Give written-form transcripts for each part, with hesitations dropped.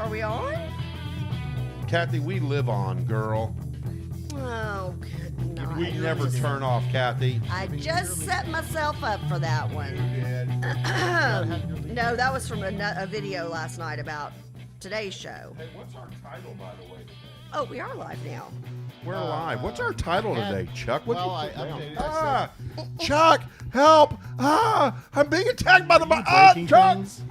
Are we on? Kathy, we live on, girl. Oh, good night. We never turn off, Kathy. I just set myself up for that one. No, that was from a video last night about today's show. Hey, what's our title, by the way, today? Oh, we are live now. We're live. What's our title today, Chuck? What well, you put I down? updated. Chuck, help! I'm being attacked by the breaking Chuck! things.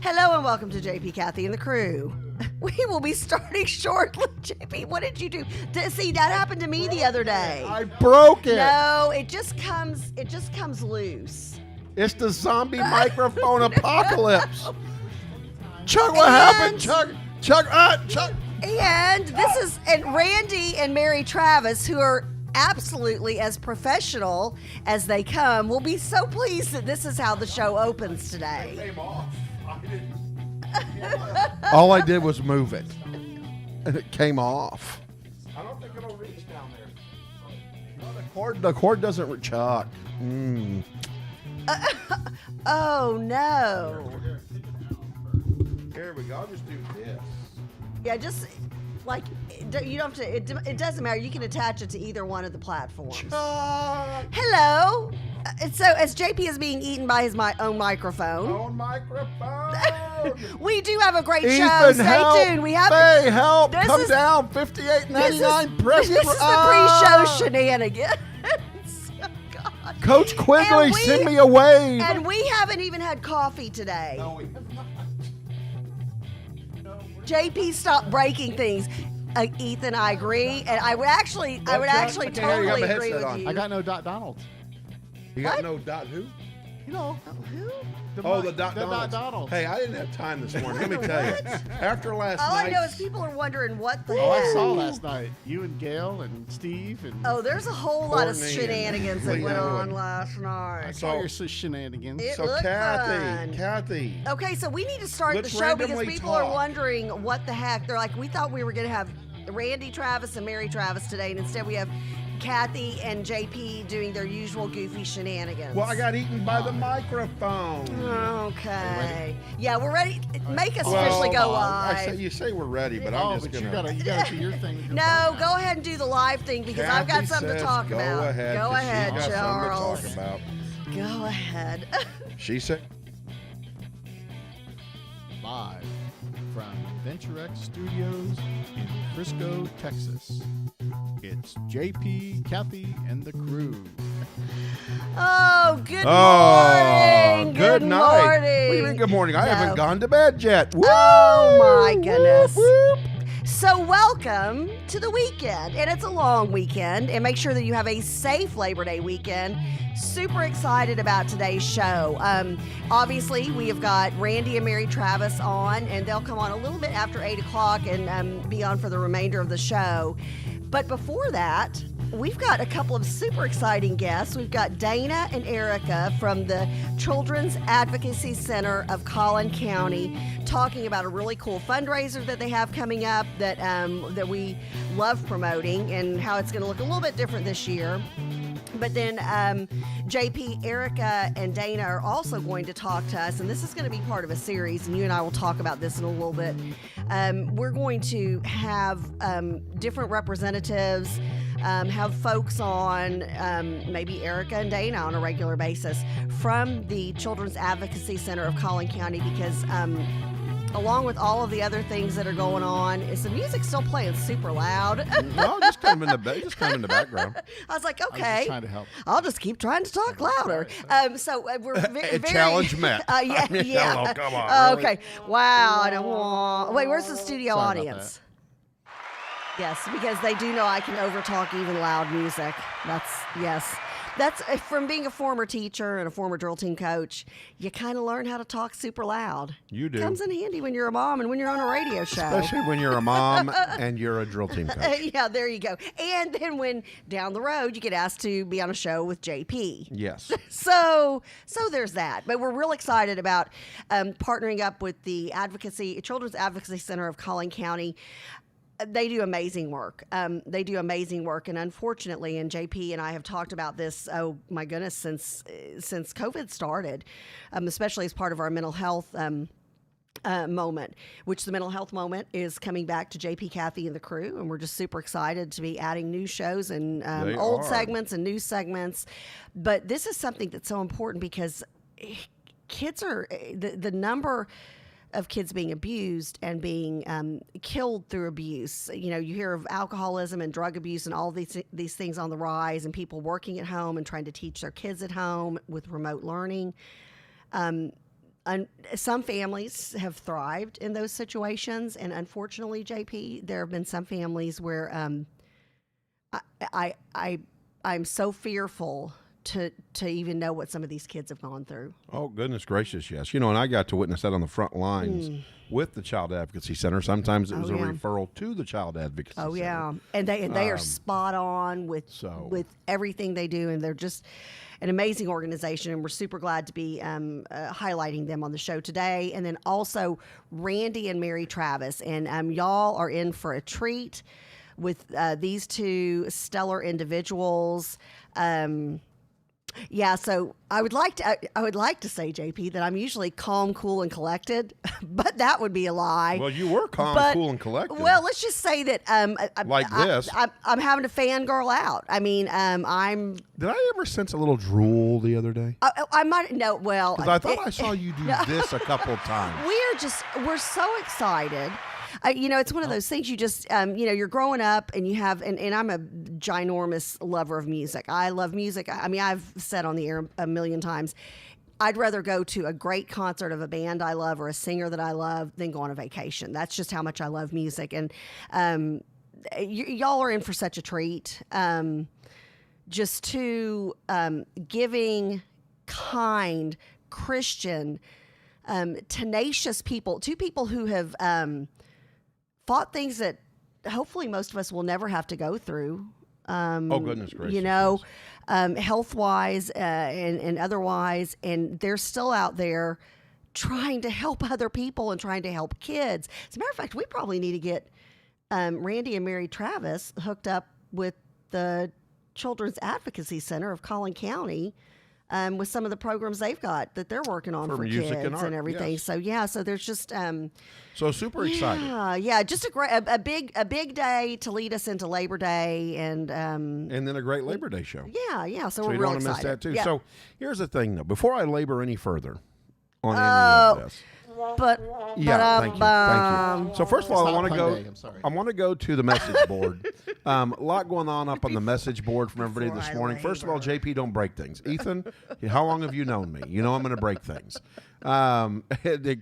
Hello and welcome to JP, Kathy, and the crew. We will be starting shortly. JP, what did you do? See, that happened to me the other day. I broke it. No, it just comes loose. It's the zombie microphone apocalypse. Chuck, what happened? Chuck, Chuck. And Randy and Mary Travis, who are absolutely as professional as they come, will be so pleased that this is how the show opens today. It came off. All I did was move it, and it came off. I don't think it'll reach down there. No, the cord doesn't reach. Chuck. Oh no! Here we go. I'll just do this. Yeah, just like you don't have to. It doesn't matter. You can attach it to either one of the platforms. Chuck. Hello. So as JP is being eaten by his own microphone. Own microphone. We do have a great show. Ethan, Stay help. tuned. We have Hey, help! This Come is- down. $58.99. This is the pre-show shenanigans. God. Coach Quigley, And we- send me a wave. And we haven't even had coffee today. No, we have not. JP, stop breaking things. Ethan, I agree, and I would actually Chuck, totally I got my agree headset with on. you. I got no Donalds. You got What? no dot who? You know. Who? The dot Donalds. Hey, I didn't have time this morning. Let me tell you. After last All I night. know is people are wondering what the Oh, I heck. saw last night. You and Gail and Steve and. Oh, there's a whole lot of Courtney shenanigans that and went Leo on and- last I night. saw your shenanigans. It So looked fun. Kathy. Okay, so we need to start Let's the show because randomly people are talk. wondering what the heck. They're like, we thought we were going to have Randy Travis and Mary Travis today, and instead we have Kathy and JP doing their usual goofy shenanigans. Well, I got eaten by the microphone. Okay. Yeah, we're ready. Make us Well, officially go I say, live. you say we're ready, but Oh, I'm just but gonna. you gotta do your thing. with your No, phone go now. ahead and do the live thing because I've got Kathy something to says talk go about. Ahead, Go 'cause ahead, she's got Charles. something to talk about. Go ahead. She said. Live from Venture X Studios in Frisco, Texas. It's JP, Kathy, and the crew. Oh, good Oh, morning. good night. Morning. What do you mean good morning? I No. haven't gone to bed yet. Oh, my Woo, goodness. whoop, whoop. So welcome to the weekend, and it's a long weekend, and make sure that you have a safe Labor Day weekend. Super excited about today's show. Obviously, we have got Randy and Mary Travis on, and they'll come on a little bit after 8 o'clock and be on for the remainder of the show. But before that, we've got a couple of super exciting guests. We've got Dana and Erica from the Children's Advocacy Center of Collin County talking about a really cool fundraiser that they have coming up that we love promoting and how it's going to look a little bit different this year. But then JP, Erica, and Dana are also going to talk to us, and this is going to be part of a series, and you and I will talk about this in a little bit. We're going to have different representatives, have folks on, maybe Erica and Dana on a regular basis from the Children's Advocacy Center of Collin County because along with all of the other things that are going on, is the music still playing super loud? No, just kind of in the background. I was like, I was okay, just trying to help. I'll just keep trying to talk louder. So we're very Challenge met. Yeah, I mean, yeah. hello, come on, really? Okay. Wow. I don't want. Wait, where's the studio Sorry about audience? Yes, because they do know I can overtalk even loud music. That's from being a former teacher and a former drill team coach. You kind of learn how to talk super loud. You do. Comes in handy when you're a mom and when you're on a radio show. Especially when you're a mom and you're a drill team coach. Yeah, there you go. And then when down the road you get asked to be on a show with JP. Yes. So there's that. But we're real excited about partnering up with the Children's Advocacy Center of Collin County. They do amazing work. And unfortunately, and JP and I have talked about this, oh my goodness, since COVID started, especially as part of our mental health moment, which the mental health moment is coming back to JP, Kathy, and the crew, and we're just super excited to be adding new shows and old segments and new segments. But this is something that's so important because kids are the number of kids being abused and being killed through abuse. You know, you hear of alcoholism and drug abuse and all these things on the rise, and people working at home and trying to teach their kids at home with remote learning. And some families have thrived in those situations, and unfortunately, JP, there have been some families where I'm so fearful to even know what some of these kids have gone through. Oh, goodness gracious, yes. You know, and I got to witness that on the front lines with the Child Advocacy Center. Sometimes it was a referral to the Child Advocacy Center. Oh, yeah. And they are spot on with everything they do, and they're just an amazing organization, and we're super glad to be highlighting them on the show today. And then also Randy and Mary Travis. And y'all are in for a treat with these two stellar individuals. Yeah, so I would like to say, JP, that I'm usually calm, cool, and collected, but that would be a lie. Well, you were calm, cool, and collected. Well, let's just say that I'm having to fangirl out. I mean, Did I ever sense a little drool the other day? I might no. Well, because I thought I saw you do this a couple of times. We're so excited. You know, it's one of those things you just, you're growing up and you have, and I'm a ginormous lover of music. I love music. I mean, I've said on the air a million times, I'd rather go to a great concert of a band I love or a singer that I love than go on a vacation. That's just how much I love music. And y'all are in for such a treat. Just two giving, kind, Christian, tenacious people, two people who have fought things that hopefully most of us will never have to go through. Oh, goodness gracious. You know, health-wise and otherwise, and they're still out there trying to help other people and trying to help kids. As a matter of fact, we probably need to get Randy and Mary Travis hooked up with the Children's Advocacy Center of Collin County with some of the programs they've got that they're working on for music kids and art, everything. yes. So there's just so super excited. Yeah, just a big day to lead us into Labor Day and then a great Labor Day show. Yeah. So you we're don't real want to excited. miss that too. Yeah. So here's the thing, though. Before I labor any further on any of this. But thank you. So first of all, I want to go to the message board. A lot going on up on the message board from everybody this morning. First of all, JP, don't break things. Ethan, how long have you known me? You know I'm going to break things.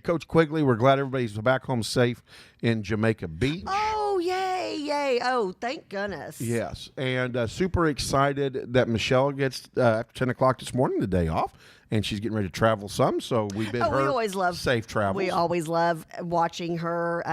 Coach Quigley, we're glad everybody's back home safe in Jamaica Beach. Oh, yay. Oh, thank goodness. Yes, and super excited that Michelle gets after 10 o'clock this morning, the day off. And she's getting ready to travel some, so we bid her always love safe travels. We always love watching her,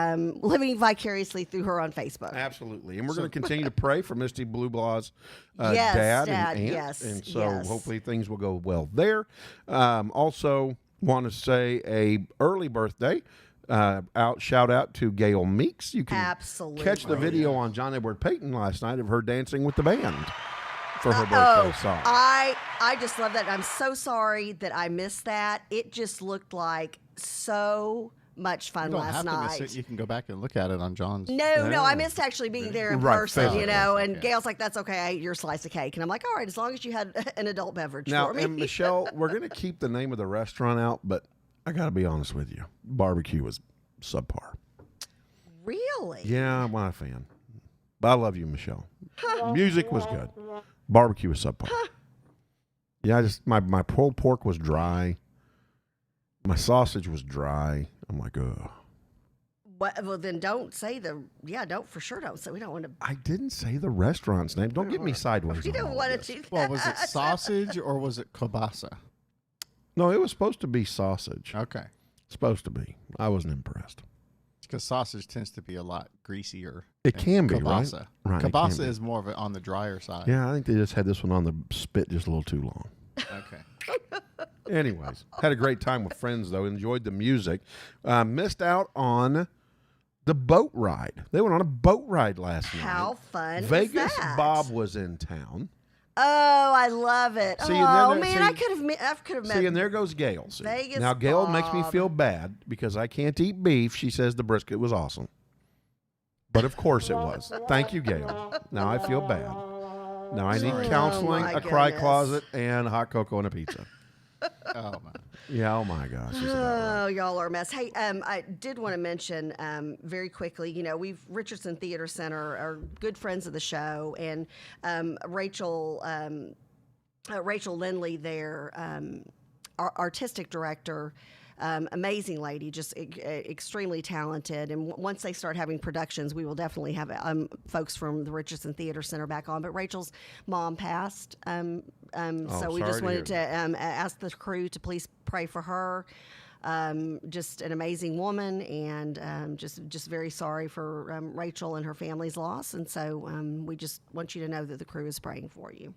living vicariously through her on Facebook. Absolutely. And we're going to continue to pray for Misty Blue Blah's dad and aunt. Yes, and so hopefully things will go well there. Also want to say a early birthday. Shout out to Gail Meeks. You can catch the video on John Edward Payton last night of her dancing with the band for her birthday song. I just love that. I'm so sorry that I missed that. It just looked like so much fun last night. You can go back and look at it on John's. No, I missed actually being there in person, you know, and Gail's like, that's okay, I ate your slice of cake. And I'm like, all right, as long as you had an adult beverage for me. And Michelle, we're going to keep the name of the restaurant out, but I got to be honest with you. Barbecue was subpar. Really? Yeah, I'm not a fan. But I love you, Michelle. Music was good. Barbecue was subpar. Yeah, my pulled pork was dry. My sausage was dry. I'm like, ugh. Well, then don't say don't say. We don't want to. I didn't say the restaurant's name. Don't get me sideways. You don't want to do that. Well, was it sausage or was it kielbasa? No, it was supposed to be sausage. Okay. Supposed to be. I wasn't impressed. Because sausage tends to be a lot greasier. It can be, kielbasa. Right. Kielbasa is more of it on the drier side. Yeah, I think they just had this one on the spit just a little too long. Okay. Anyways, had a great time with friends, though. Enjoyed the music. Missed out on the boat ride. They went on a boat ride last night. How fun Vegas is that? Bob was in town. Oh, I love it. See, I could have met. See, and there goes Gail. See. Vegas Now, Gail makes me Bob. feel bad because I can't eat beef. She says the brisket was awesome. But of course it was. Thank you, Gail. Now I feel bad. Now I need counseling, my a cry goodness. closet, and hot cocoa and a pizza. Oh, man. Yeah, oh my gosh. This is about right. Oh, y'all are a mess. Hey, I did want to mention very quickly, we've Richardson Theater Center are good friends of the show, and Rachel Lindley, their our artistic director, amazing lady, just extremely talented. And once they start having productions, we will definitely have folks from the Richardson Theater Center back on. But Rachel's mom passed, so we just wanted to ask the crew to please pray for her. Just an amazing woman, and just very sorry for Rachel and her family's loss. And so we just want you to know that the crew is praying for you.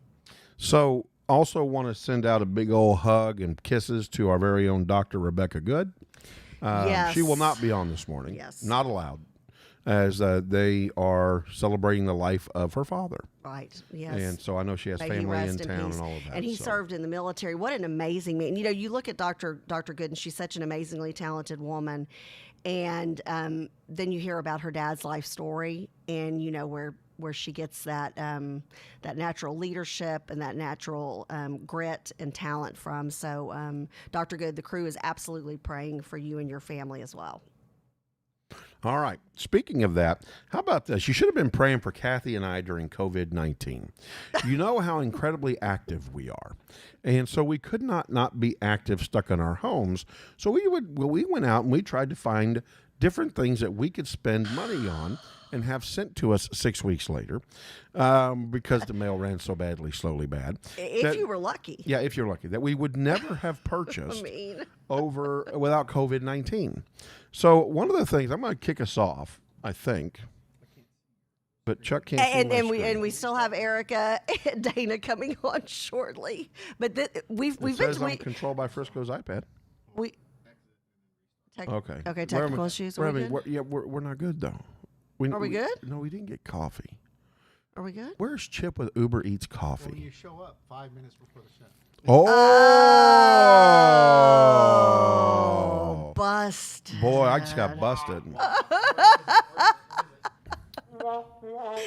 So, also want to send out a big old hug and kisses to our very own Dr. Rebecca Good. Yes. She will not be on this morning. Yes. Not allowed, as they are celebrating the life of her father. Right. Yes. And so I know she has May he family rest in in town peace. and all of that. And he so. served in the military. What an amazing man. You look at Dr. Good, and she's such an amazingly talented woman. And then you hear about her dad's life story, and where she gets that natural leadership and that natural grit and talent from. So, Dr. Good, the crew is absolutely praying for you and your family as well. All right. Speaking of that, how about this? You should have been praying for Kathy and I during COVID-19. You know how incredibly active we are. And so we could not be active stuck in our homes. So we went out and we tried to find different things that we could spend money on and have sent to us 6 weeks later, because the mail ran so slowly bad. If you were lucky. Yeah, if you're lucky. That we would never have purchased without COVID-19. So one of the things, I'm going to kick us off, I think. But Chuck can't see my screen. And we still have Erica and Dana coming on shortly. But we've been I'm controlled by Frisco's iPad. Okay. Okay, technical issues. We're not good, though. Are we good? No, we didn't get coffee. Are we good? Where's Chip with Uber Eats coffee? When you show up 5 minutes before the show. Oh! Busted. Boy, I just got busted.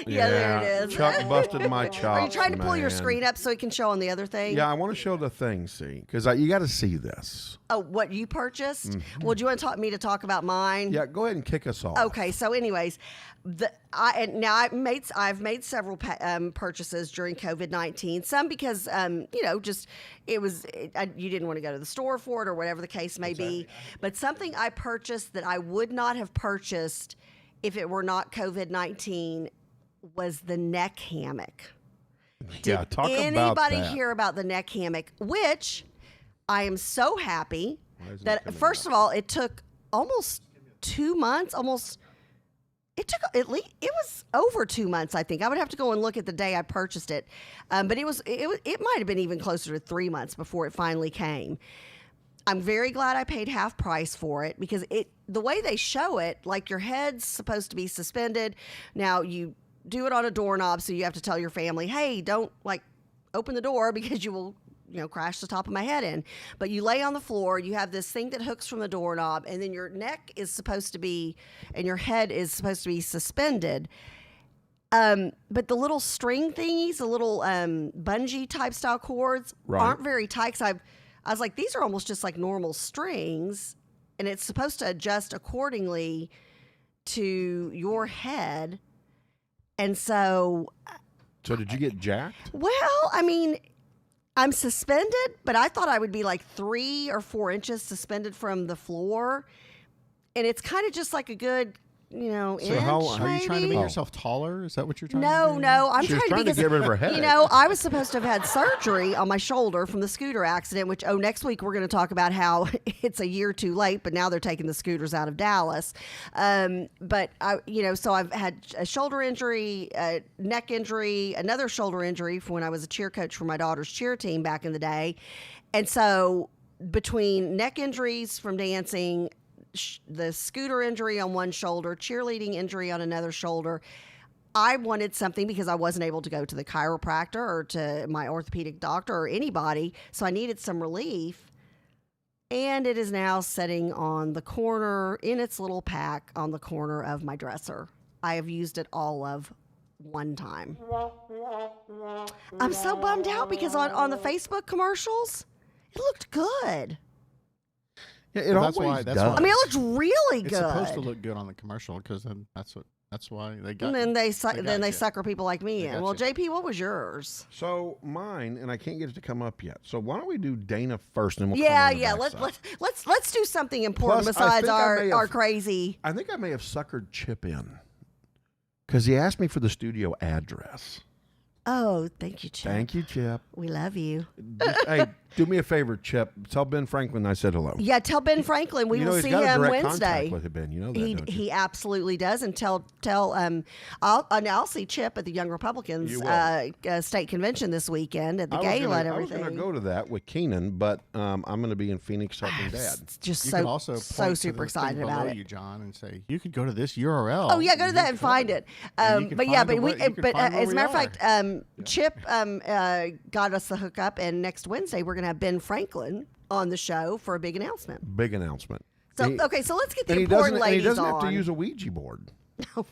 Yeah, there it is. Chuck busted my chops. Are you trying to pull your man. screen up so it can show on the other thing? Yeah, I want to show the thing, see, because you got to see this. Oh, what you purchased? Well, do you want to talk about mine? Yeah, go ahead and kick us off. Okay, so anyways, I've made several purchases during COVID-19. Some because you didn't want to go to the store for it or whatever the case may be. But something I purchased that I would not have purchased if it were not COVID-19 was the neck hammock. Yeah, talk about that. Anybody hear about the neck hammock? Which I am so happy that, first of all, it took almost 2 months. It was over 2 months, I think. I would have to go and look at the day I purchased it. But it might have been even closer to 3 months before it finally came. I'm very glad I paid half price for it because the way they show it, like your head's supposed to be suspended. Now you do it on a doorknob, so you have to tell your family, hey, don't open the door because you will, crash the top of my head in. But you lay on the floor, you have this thing that hooks from the doorknob, and then your neck is supposed to be, and your head is supposed to be suspended. But the little string thingies, the little bungee type style cords aren't very tight. I was like, these are almost just like normal strings, and it's supposed to adjust accordingly to your head. And so did you get jacked? Well, I mean, I'm suspended, but I thought I would be like 3 or 4 inches suspended from the floor. And it's kind of just like a good, so inch, are you trying to make maybe? yourself taller? Is that what you're trying to do? No. I'm She was trying to get rid of her headache. I was supposed to have had surgery on my shoulder from the scooter accident, which, next week we're going to talk about how it's a year too late, but now they're taking the scooters out of Dallas. But so I've had a shoulder injury, a neck injury, another shoulder injury from when I was a cheer coach for my daughter's cheer team back in the day. And so between neck injuries from dancing, the scooter injury on one shoulder, cheerleading injury on another shoulder, I wanted something because I wasn't able to go to the chiropractor or to my orthopedic doctor or anybody, so I needed some relief. And it is now sitting on the corner in its little pack on the corner of my dresser. I have used it all of one time. I'm so bummed out because on the Facebook commercials, it looked good. Yeah, it always does. I mean, it looked really good. It's supposed to look good on the commercial because then that's why they got. And then they sucker people like me in. Well, JP, what was yours? So mine, and I can't get it to come up yet. So why don't we do Dana first, and we'll let's do something important besides our crazy. I think I may have suckered Chip in because he asked me for the studio address. Oh, thank you, Chip. Thank you, Chip. We love you. Hey, do me a favor, Chip. Tell Ben Franklin I said hello. Yeah, tell Ben Franklin we will see him Wednesday. With Ben. You know that, don't you? He absolutely does. And I'll see Chip at the Young Republicans state convention this weekend at the gala and everything. I was going to go to that with Keenan, but I'm going to be in Phoenix helping Dad. Just you also so super excited about it. You, John, and say you could go to this URL. Oh yeah, go to that and find it. But as a matter of fact, Chip got us the hookup, and next Wednesday we're going to have Ben Franklin on the show for a big announcement. Big announcement. So so let's get the important ladies on. He doesn't have to use a Ouija board.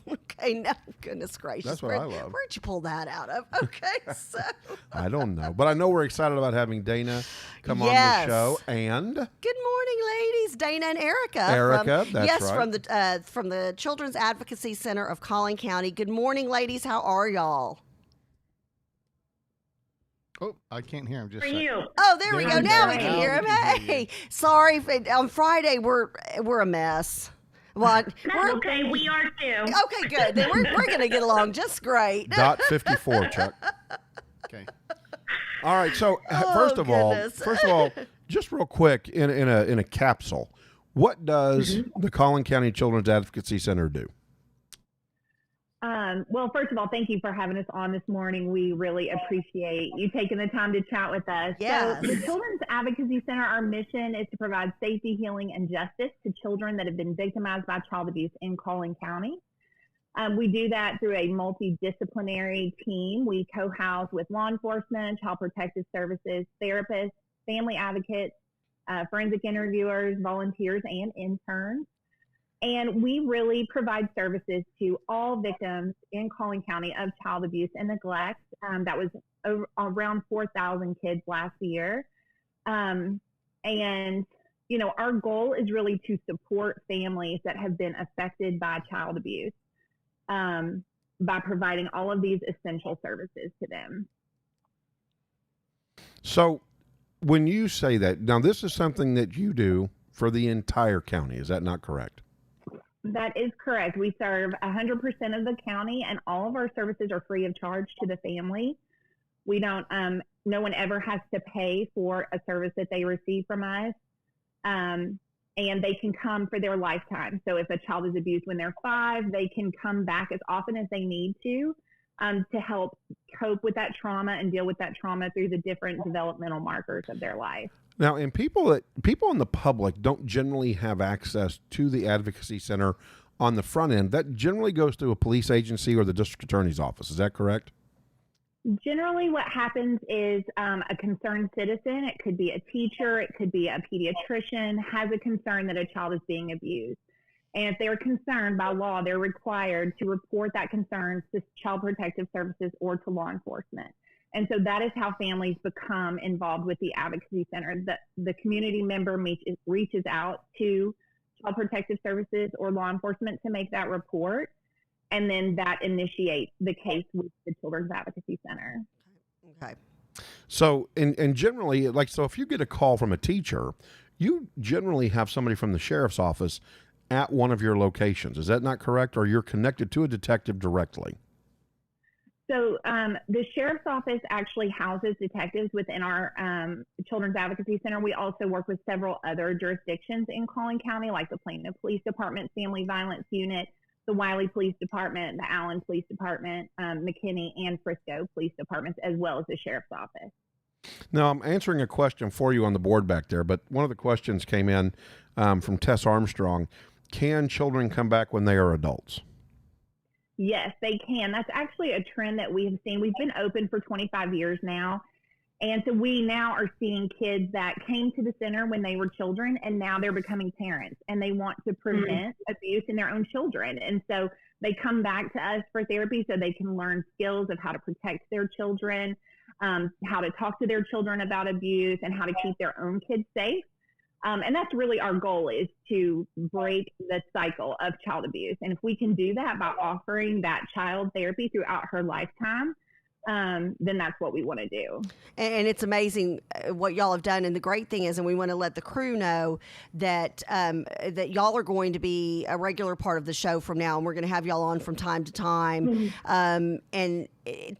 Okay, no, goodness gracious. That's what I love. Where'd you pull that out of? Okay, so. I don't know, but I know we're excited about having Dana come on the show. And good morning, ladies. Dana and Erica. That's right. From the Children's Advocacy Center of Collin County. Good morning, ladies. How are y'all? Oh, I can't hear him. Just for you. Oh, there we go. Now we can hear him. Hey, sorry. On Friday we're a mess. Well, that's okay. We are too. Okay, good. Then we're going to get along just great. Dot 54, Chuck. Okay. All right. So first of all, just real quick in a capsule, what does the Collin County Children's Advocacy Center do? Well, first of all, thank you for having us on this morning. We really appreciate you taking the time to chat with us. Yes. So the Children's Advocacy Center, our mission is to provide safety, healing, and justice to children that have been victimized by child abuse in Collin County. We do that through a multidisciplinary team. We co-house with law enforcement, child protective services, therapists, family advocates, forensic interviewers, volunteers, and interns. And we really provide services to all victims in Collin County of child abuse and neglect. That was around 4,000 kids last year. And, our goal is really to support families that have been affected by child abuse by providing all of these essential services to them. So when you say that, now this is something that you do for the entire county. Is that not correct? That is correct. We serve 100% of the county, and all of our services are free of charge to the family. We don't, no one ever has to pay for a service that they receive from us. And they can come for their lifetime. So if a child is abused when they're 5, they can come back as often as they need to help cope with that trauma and deal with that trauma through the different developmental markers of their life. Now, and people in the public don't generally have access to the Advocacy Center on the front end. That generally goes through a police agency or the district attorney's office. Is that correct? Generally, what happens is a concerned citizen, it could be a teacher, it could be a pediatrician, has a concern that a child is being abused. And if they're concerned by law, they're required to report that concern to Child Protective Services or to law enforcement. And so that is how families become involved with the Advocacy Center. The community member reaches out to Child Protective Services or law enforcement to make that report. And then that initiates the case with the Children's Advocacy Center. Okay. So, and generally, so if you get a call from a teacher, you generally have somebody from the sheriff's office at one of your locations. Is that not correct? Or you're connected to a detective directly? So the sheriff's office actually houses detectives within our Children's Advocacy Center. We also work with several other jurisdictions in Collin County, like the Plano Police Department, Family Violence Unit, the Wiley Police Department, the Allen Police Department, McKinney, and Frisco Police Departments, as well as the Sheriff's Office. Now, I'm answering a question for you on the board back there, but one of the questions came in from Tess Armstrong. Can children come back when they are adults? Yes, they can. That's actually a trend that we have seen. We've been open for 25 years now. And so we now are seeing kids that came to the center when they were children, and now they're becoming parents, and they want to prevent abuse in their own children. And so they come back to us for therapy so they can learn skills of how to protect their children, how to talk to their children about abuse, and how to keep their own kids safe. And that's really our goal, is to break the cycle of child abuse. And if we can do that by offering that child therapy throughout her lifetime, then that's what we want to do. And it's amazing what y'all have done. And the great thing is, and we want to let the crew know that that y'all are going to be a regular part of the show from now, and we're going to have y'all on from time to time and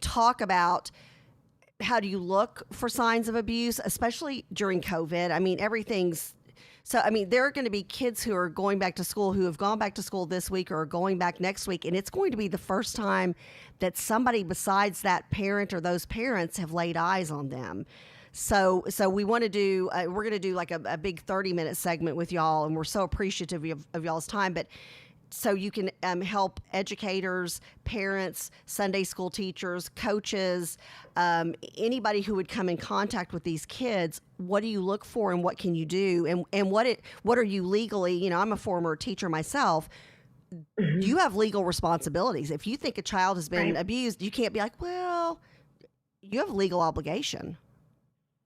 talk about how do you look for signs of abuse, especially during COVID. I mean, there are going to be kids who are going back to school, who have gone back to school this week or are going back next week, and it's going to be the first time that somebody besides that parent or those parents have laid eyes on them. So we want to do, we're going to do like a big 30-minute segment with y'all, and we're so appreciative of y'all's time. But so you can help educators, parents, Sunday school teachers, coaches, anybody who would come in contact with these kids. What do you look for, and what can you do, and what are you legally? You know, I'm a former teacher myself. You have legal responsibilities. If you think a child has been abused, you can't be like, well, you have a legal obligation.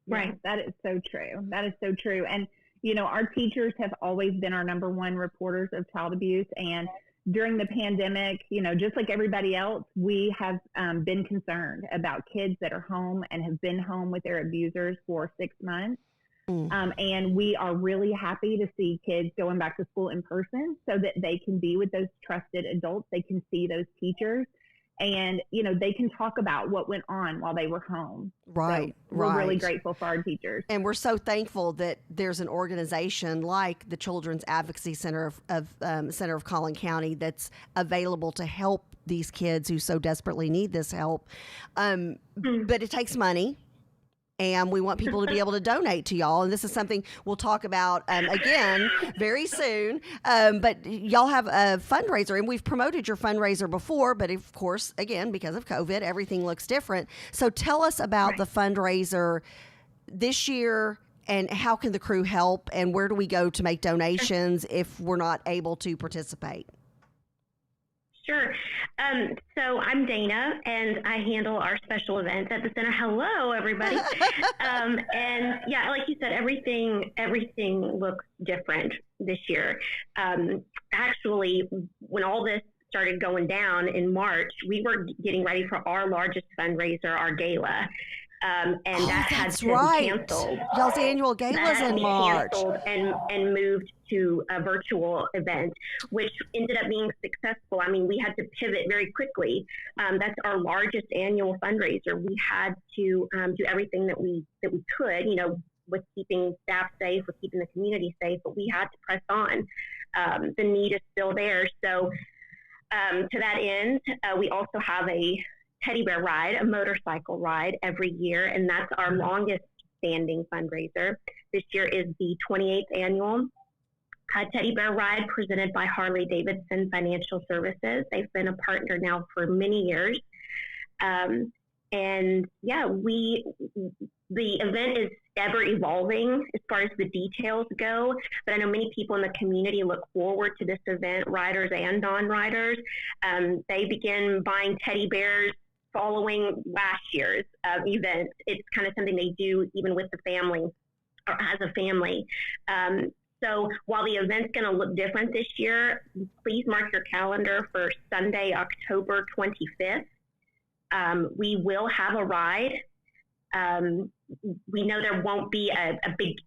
Right. That is so true. That is so true. And you know, our teachers have always been our number one reporters of child abuse. And during the pandemic, you know, just like everybody else, we have been concerned about kids that are home and have been home with their abusers for 6 months. And we are really happy to see kids going back to school in person so that they can be with those trusted adults. They can see those teachers. And, you know, they can talk about what went on while they were home. Right, so we're really grateful for our teachers. And we're so thankful that there's an organization like the Children's Advocacy Center of Collin County that's available to help these kids who so desperately need this help. But it takes money. And we want people to be able to donate to y'all. And this is something we'll talk about again very soon. But y'all have a fundraiser, and we've promoted your fundraiser before. But of course, again, because of COVID, everything looks different. So tell us about the fundraiser this year, and how can the crew help, and where do we go to make donations if we're not able to participate? Sure. So I'm Dana, and I handle our special events at the center. Hello, everybody. And yeah, like you said, everything looks different this year. Actually, when all this started going down in March, we were getting ready for our largest fundraiser, our gala. And that had to be canceled. Y'all's annual gala's in March. And moved to a virtual event, which ended up being successful. I mean, we had to pivot very quickly. That's our largest annual fundraiser. We had to do everything that we could, you know, with keeping staff safe, with keeping the community safe, but we had to press on. The need is still there. So to that end, we also have a teddy bear ride, a motorcycle ride every year, and that's our longest standing fundraiser. This year is the 28th annual teddy bear ride presented by Harley-Davidson Financial Services. They've been a partner now for many years. And yeah, the event is ever evolving as far as the details go, but I know many people in the community look forward to this event, riders and non-riders. They begin buying teddy bears following last year's event. It's kind of something they do even with the family or as a family. So while the event's going to look different this year, please mark your calendar for Sunday, October 25th. We will have a ride. We know there won't be a big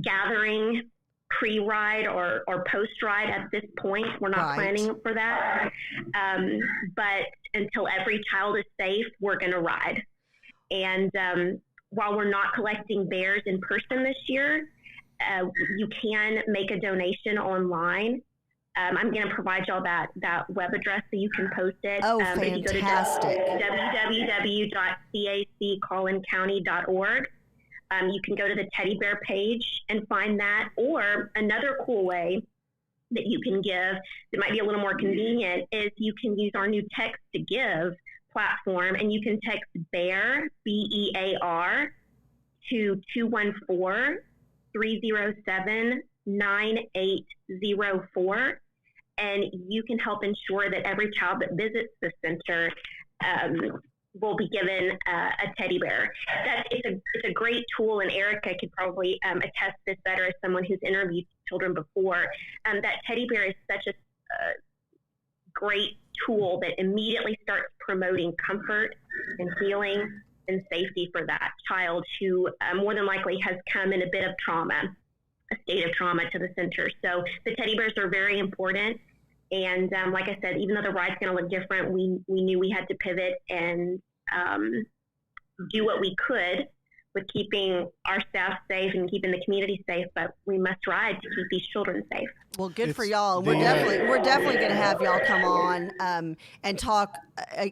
gathering pre-ride or post-ride at this point. We're not planning for that. But until every child is safe, we're going to ride. And while we're not collecting bears in person this year, you can make a donation online. I'm going to provide y'all that web address so you can post it. Oh, fantastic. www.caccollincounty.org. You can go to the teddy bear page and find that. Or another cool way that you can give that might be a little more convenient is you can use our new text to give platform, and you can text BEAR, BEAR, to 214-307-9804, and you can help ensure that every child that visits the center will be given a teddy bear. It's a great tool, and Erica could probably attest this better as someone who's interviewed children before. That teddy bear is such a great tool that immediately starts promoting comfort and healing and safety for that child who more than likely has come in a bit of trauma, a state of trauma to the center. So the teddy bears are very important. And like I said, even though the ride's going to look different, we knew we had to pivot and do what we could with keeping our staff safe and keeping the community safe, but we must ride to keep these children safe. Well, good for y'all. We're definitely going to have y'all come on and talk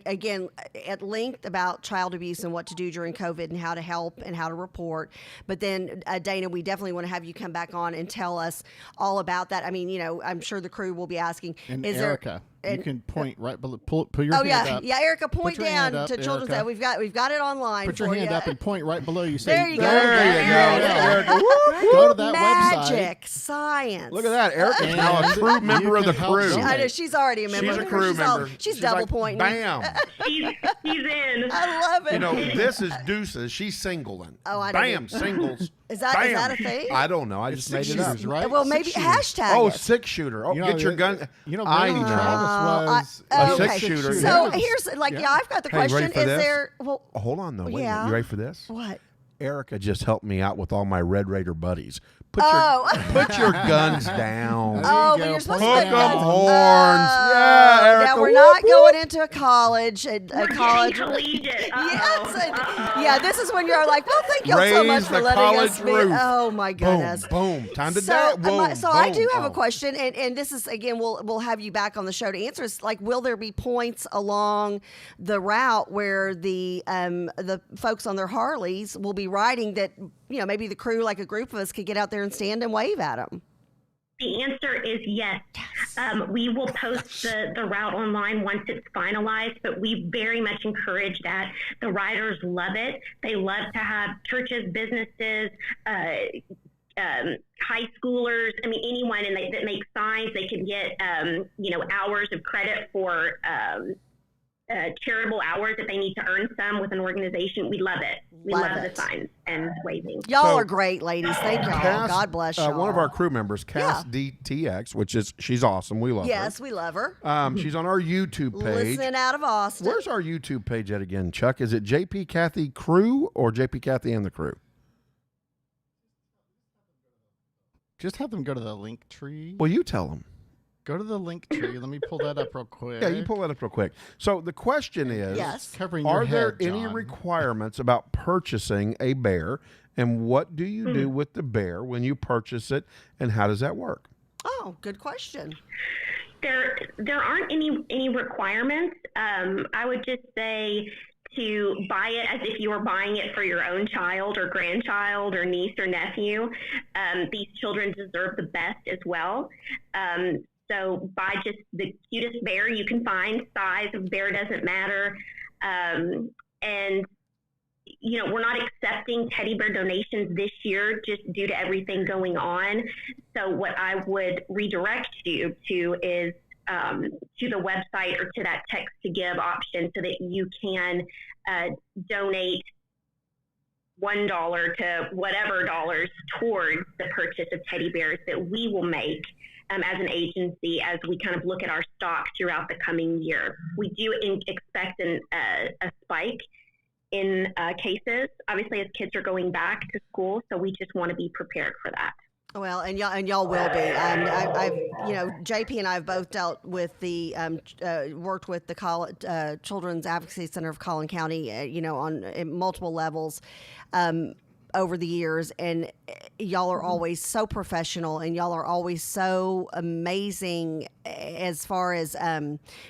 again at length about child abuse and what to do during COVID and how to help and how to report. But then, Dana, we definitely want to have you come back on and tell us all about that. I mean, you know, I'm sure the crew will be asking. And is Erica, there, you can point right below. Put your hand up. Yeah, Erica, point down up, to children's. Erica. We've got it online. Put your hand up and point right below you. Say, there you go. There you go. Go to that Magic website. science. Look at that. Erica's now a true member of the crew. I know she's already a member. She's a crew member. She's double like, pointing. Bam. He's in. I love it. You know, this is deuces. She's singling. Oh, I know. Bam, singles. Is that a thing? I don't know. I just made it up. Right? Well, maybe hashtag Oh, it. 6-shooter. Oh, You know, get your gun. You know, I Billy know. Travis was A okay. 6-shooter. So Yeah. here's I've got the Hey, question. ready for Is this? there? Well, Oh, hold on, though. Wait a Yeah. minute. You ready for this? what? Erica just helped me out with all my Red Raider buddies. Put Oh. put your guns down. Oh, you but go. you're supposed to Hook put 'em guns- horns. Oh. Yeah, Erica. Now we're Whoop, not whoop. going into a college. A We're college. getting collegiate. Yes. Yeah, this is when you're like, well, thank y'all so much Raise for the letting us college be. roof. Oh my goodness. Boom, boom. Time to So, die. Boom, I boom. do have a Oh. question, and this is again, we'll have you back on the show to answer. Is like, will there be points along the route where the folks on their Harleys will be riding that, you know, maybe the crew, like a group of us, could get out there and stand and wave at them? The answer is yes. We will post the route online once it's finalized, but we very much encourage that. The riders love it. They love to have churches, businesses, high schoolers, I mean, anyone that makes signs. They can get, hours of credit for charitable hours if they need to earn some with an organization. We love it. We love the signs and waving. Y'all are great, ladies. Thank y'all. Cass, God bless y'all. one of our crew members, Cass DTX, she's awesome. We love her. Yes, we love her. She's on our YouTube page. Listening out of Austin. Where's our YouTube page at again, Chuck? Is it JP Kathy Crew or JP Kathy and the Crew? Just have them go to the link tree. Well, you tell them. Go to the link tree. Let me pull that up real quick. Yeah, you pull that up real quick. So the question is, Yes. Covering your are there head, any John. requirements about purchasing a bear, and what do you do with the bear when you purchase it, and how does that work? Oh, good question. There aren't any requirements. I would just say to buy it as if you were buying it for your own child or grandchild or niece or nephew. These children deserve the best as well. So buy just the cutest bear you can find. Size of bear doesn't matter. And, we're not accepting teddy bear donations this year just due to everything going on. So what I would redirect you to is to the website or to that text to give option so that you can donate $1 to whatever dollars towards the purchase of teddy bears that we will make as an agency as we kind of look at our stock throughout the coming year. We do expect a spike in cases, obviously, as kids are going back to school, so we just want to be prepared for that. Well, and y'all will be. I've JP and I have both dealt with worked with the Children's Advocacy Center of Collin County, on multiple levels. over the years, and y'all are always so professional, and y'all are always so amazing as far as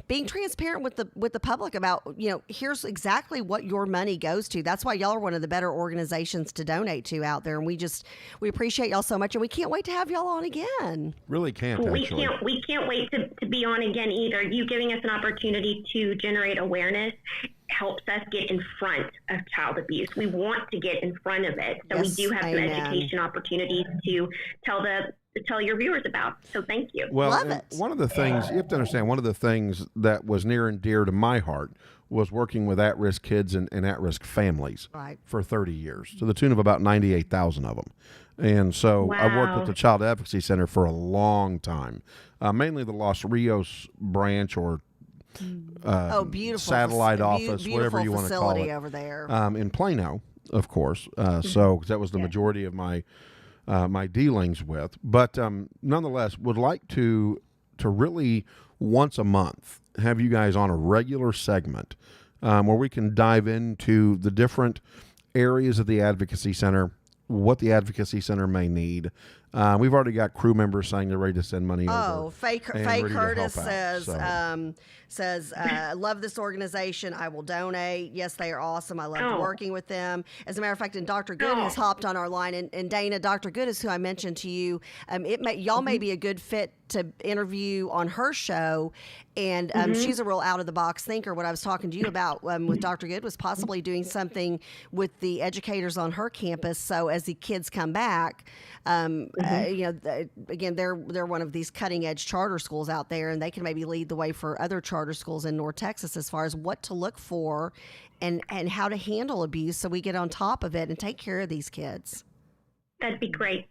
being transparent with the public about, here's exactly what your money goes to. That's why y'all are one of the better organizations to donate to out there, and we appreciate y'all so much, and we can't wait to have y'all on again. Really can't. We can't wait to be on again either. You giving us an opportunity to generate awareness helps us get in front of child abuse. We want to get in front of it. So Yes, we do have some amen. education opportunities to tell your viewers about. So thank you. Well, Love it. one of the things you have to understand, one of the things that was near and dear to my heart was working with at-risk kids and at-risk families for 30 years, to the tune of about 98,000 of them. And so I worked with the Child Advocacy Center for a long time, mainly the Los Rios branch or Beautiful satellite office, whatever you want to call it, over there in Plano, of course. So 'cause that was the majority of my my dealings with, but nonetheless, would like to really once a month have you guys on a regular segment where we can dive into the different areas of the Advocacy Center, what the Advocacy Center may need. We've already got crew members saying they're ready to send money over. Faye Curtis says, love this organization. I will donate. Yes, they are awesome. I loved working with them. As a matter of fact, and Dr. Good has hopped on our line. And Dana, Dr. Good is who I mentioned to you. Y'all may be a good fit to interview on her show. And she's a real out-of-the-box thinker. What I was talking to you about with Dr. Good was possibly doing something with the educators on her campus. So as the kids come back, again, they're one of these cutting-edge charter schools out there, and they can maybe lead the way for other charter schools in North Texas as far as what to look for and how to handle abuse, so we get on top of it and take care of these kids. That'd be great.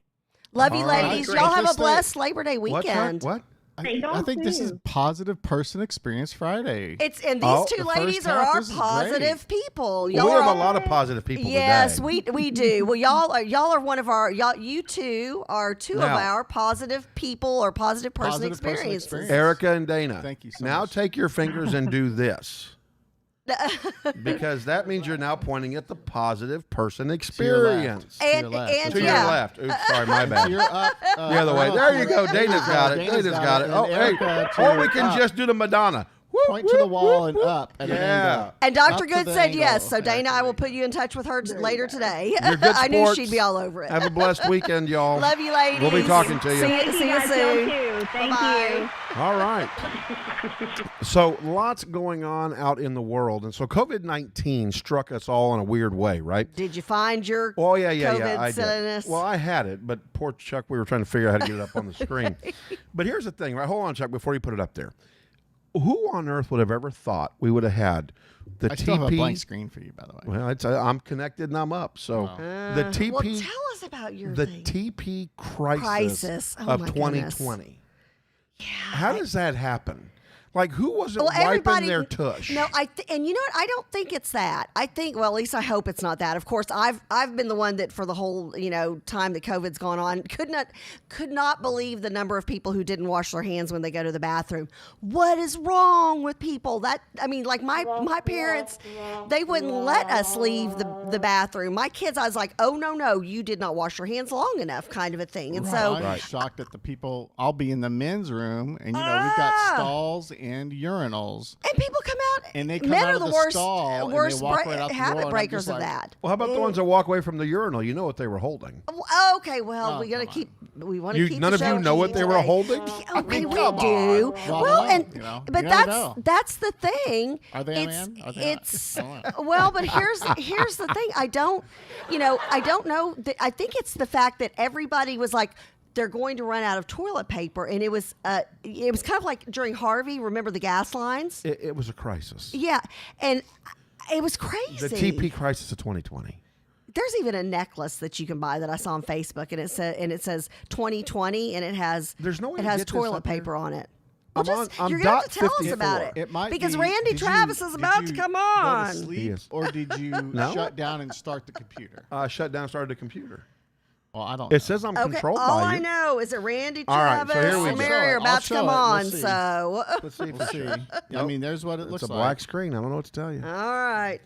Love you, ladies. Great. Y'all have a blessed Labor Day weekend. What? I think this is Positive Person Experience Friday. And these two ladies are our positive people. Well, we have a lot of positive people yes, today. we do. Well, y'all are one of our you two are two of our positive people or positive person experiences. Erica and Dana. Thank you so now much. Take your fingers and do this. Because that means you're now pointing at the positive person experience. To your left. To your left. Oops, sorry, my bad. You're up, the other way. There you go. Dana's got it. Dana's got it. Oh, hey. Or we can just do the Madonna. Point to the wall and up at an angle. And Dr. Up Good to the said angle. yes. So Dana, I will put you in touch with her later today. You're good I knew sports. she'd be all over it. Have a blessed weekend, y'all. Love you, ladies. We'll be talking to you. See you soon. Thank Bye-bye. you. All right. So lots going on out in the world. And so COVID-19 struck us all in a weird way, right? Did you find your COVID I did. Well, I had it, but poor Chuck, we were trying to figure out how to get it up on the screen. But here's the thing, right? Hold on, Chuck, before you put it up there. Who on earth would have ever thought we would have had the I TP? still have a blank screen for you, by the way. Well, I'm connected and I'm up. So the TP. Well, tell us about your thing. TP crisis of 2020. Yeah. How does that happen? Like, who wasn't everybody, wiping their tush? No, and you know what? I don't think it's that. I think, well, at least I hope it's not that. Of course, I've been the one that for the whole time that COVID's gone on could not believe the number of people who didn't wash their hands when they go to the bathroom. What is wrong with people? Like my parents, they wouldn't let us leave the bathroom. My kids, I was like, oh no, you did not wash your hands long enough, kind of a thing. And so I'm shocked at the people. I'll be in the men's room, and we've got stalls and urinals, and people come out, and they come men out are of the the worst stall, and they walk right out the door, habit and I'm breakers just of like, that. Well, how about the ones that walk away from the urinal? You know what they were holding. Okay, well, we want to keep None of you know what they were holding? Okay, we do. But that's the thing. Are they a man? Are they not? Well, but here's the thing. I don't know. I think it's the fact that everybody was like, they're going to run out of toilet paper, and it was kind of like during Harvey. Remember the gas lines? It was a crisis. Yeah, and it was crazy. The TP crisis of 2020. There's even a necklace that you can buy that I saw on Facebook, and it says 2020, and it has toilet paper on it. Well, you're going to have to tell us about it. It might because be, Randy Travis is about to come on. Go to sleep, or did you shut down and start the computer? Shut down and started the computer. Well, I don't know. It says I'm controlled by you. All I know is that Randy All right, Travis so here we and go. Mary are about to come on. We'll see. So Let's see. We'll see. I mean, there's what it looks It's a like. black screen. I don't know what to tell you. All right.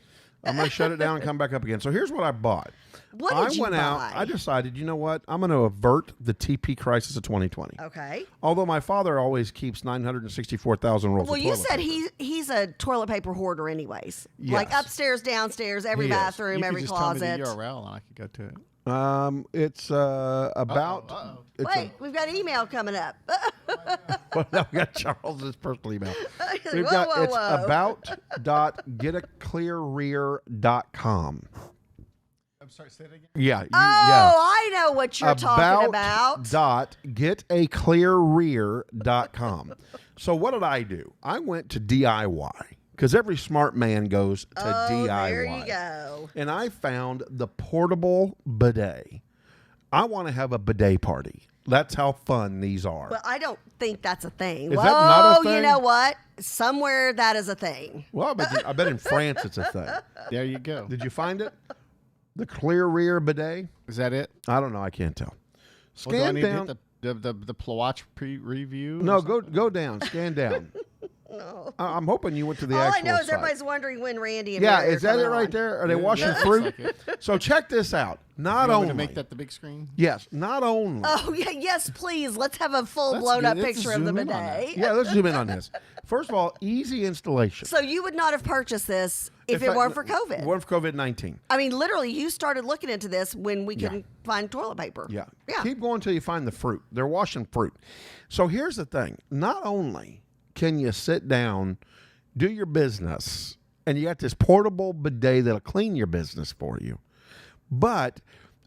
I'm going to shut it down and come back up again. So here's what I bought. What did you buy? I decided, you know what? I'm going to avert the TP crisis of 2020. Okay. Although my father always keeps 964,000 rolls of toilet you said paper. he's a toilet paper hoarder anyways. Yes. Like upstairs, downstairs, every bathroom, you every could just closet. Tell me the URL and I could go to it. It's about... Wait, we've got an email coming up. Well, now we got Charles's personal email. Whoa, whoa. about.getaclearrear.com. I'm sorry, say it again. Yeah. I know what you're talking about. Getaclearrear.com. So what did I do? I went to DIY because every smart man goes to DIY. There you go. And I found the portable bidet. I want to have a bidet party. That's how fun these are. But I don't think that's a thing. Is that not a thing? You know what? Somewhere that is a thing. Well, I bet in France it's a thing. There you go. Did you find it? The clear rear bidet? Is that it? I don't know. I can't tell. Well, do I Scan need to down. hit the Plawatch review? No, go down. Scan down. No. I'm hoping you went to the All I actual know is site. everybody's wondering when Randy and Yeah, Mary are is that it coming right on. there? Are they Yeah, washing yeah, fruit? looks like it. So check this out. Not You want only me to make that the big screen? Yes, not only. Oh, yeah, yes, please. Let's have a full Let's blown up let's picture of the zoom in on that. bidet. Yeah, let's zoom in on this. First of all, easy installation. So you would not have purchased this if it weren't for COVID. Weren't for COVID-19. I mean, literally, you started looking into this when we couldn't find toilet paper. Yeah. Yeah. Keep going until you find the fruit. They're washing fruit. So here's the thing. Not only can you sit down, do your business, and you got this portable bidet that'll clean your business for you, but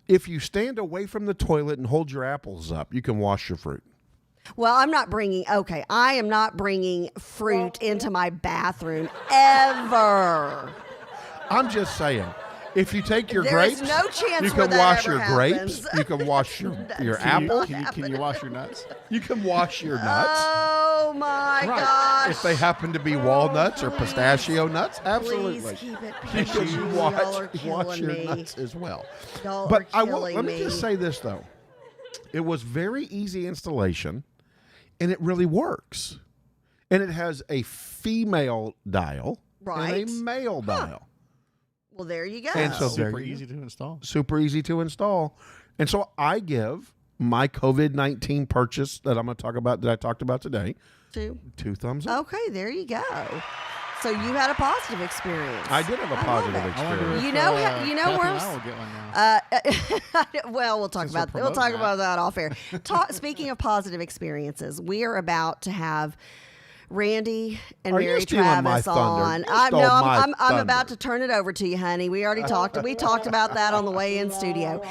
if you stand away from the toilet and hold your apples up, you can wash your fruit. Well, I am not bringing fruit into my bathroom ever. I'm just saying. If you take your There is grapes, no chance you where can that wash ever your happens. grapes. You can wash your That's apple. Can you wash your nuts? You can wash your nuts. Oh my Right. gosh. If they happen to be walnuts or pistachio nuts, absolutely. Please keep it You PG. can Y'all are wash killing your me. nuts as well. Y'all But are I will. killing Let me just say this though, it was very easy installation, and it really works. And it has a female dial Right. and a male dial. Well, there you go. And so there Super you go. easy to install. Super easy to install. And so I give my COVID-19 purchase that I'm going to talk about, that I talked about today, 2 thumbs up. Okay, there you go. So you had a positive experience. I did have a positive experience. You know, where I will get one now. well, we'll talk Since we're about promoting that off air. Speaking of positive experiences, we are about to have Randy and Are you Mary stealing my Travis thunder? on. You stole my I'm thunder. about to turn it over to you, honey. We already talked. We talked about that on the way in studio.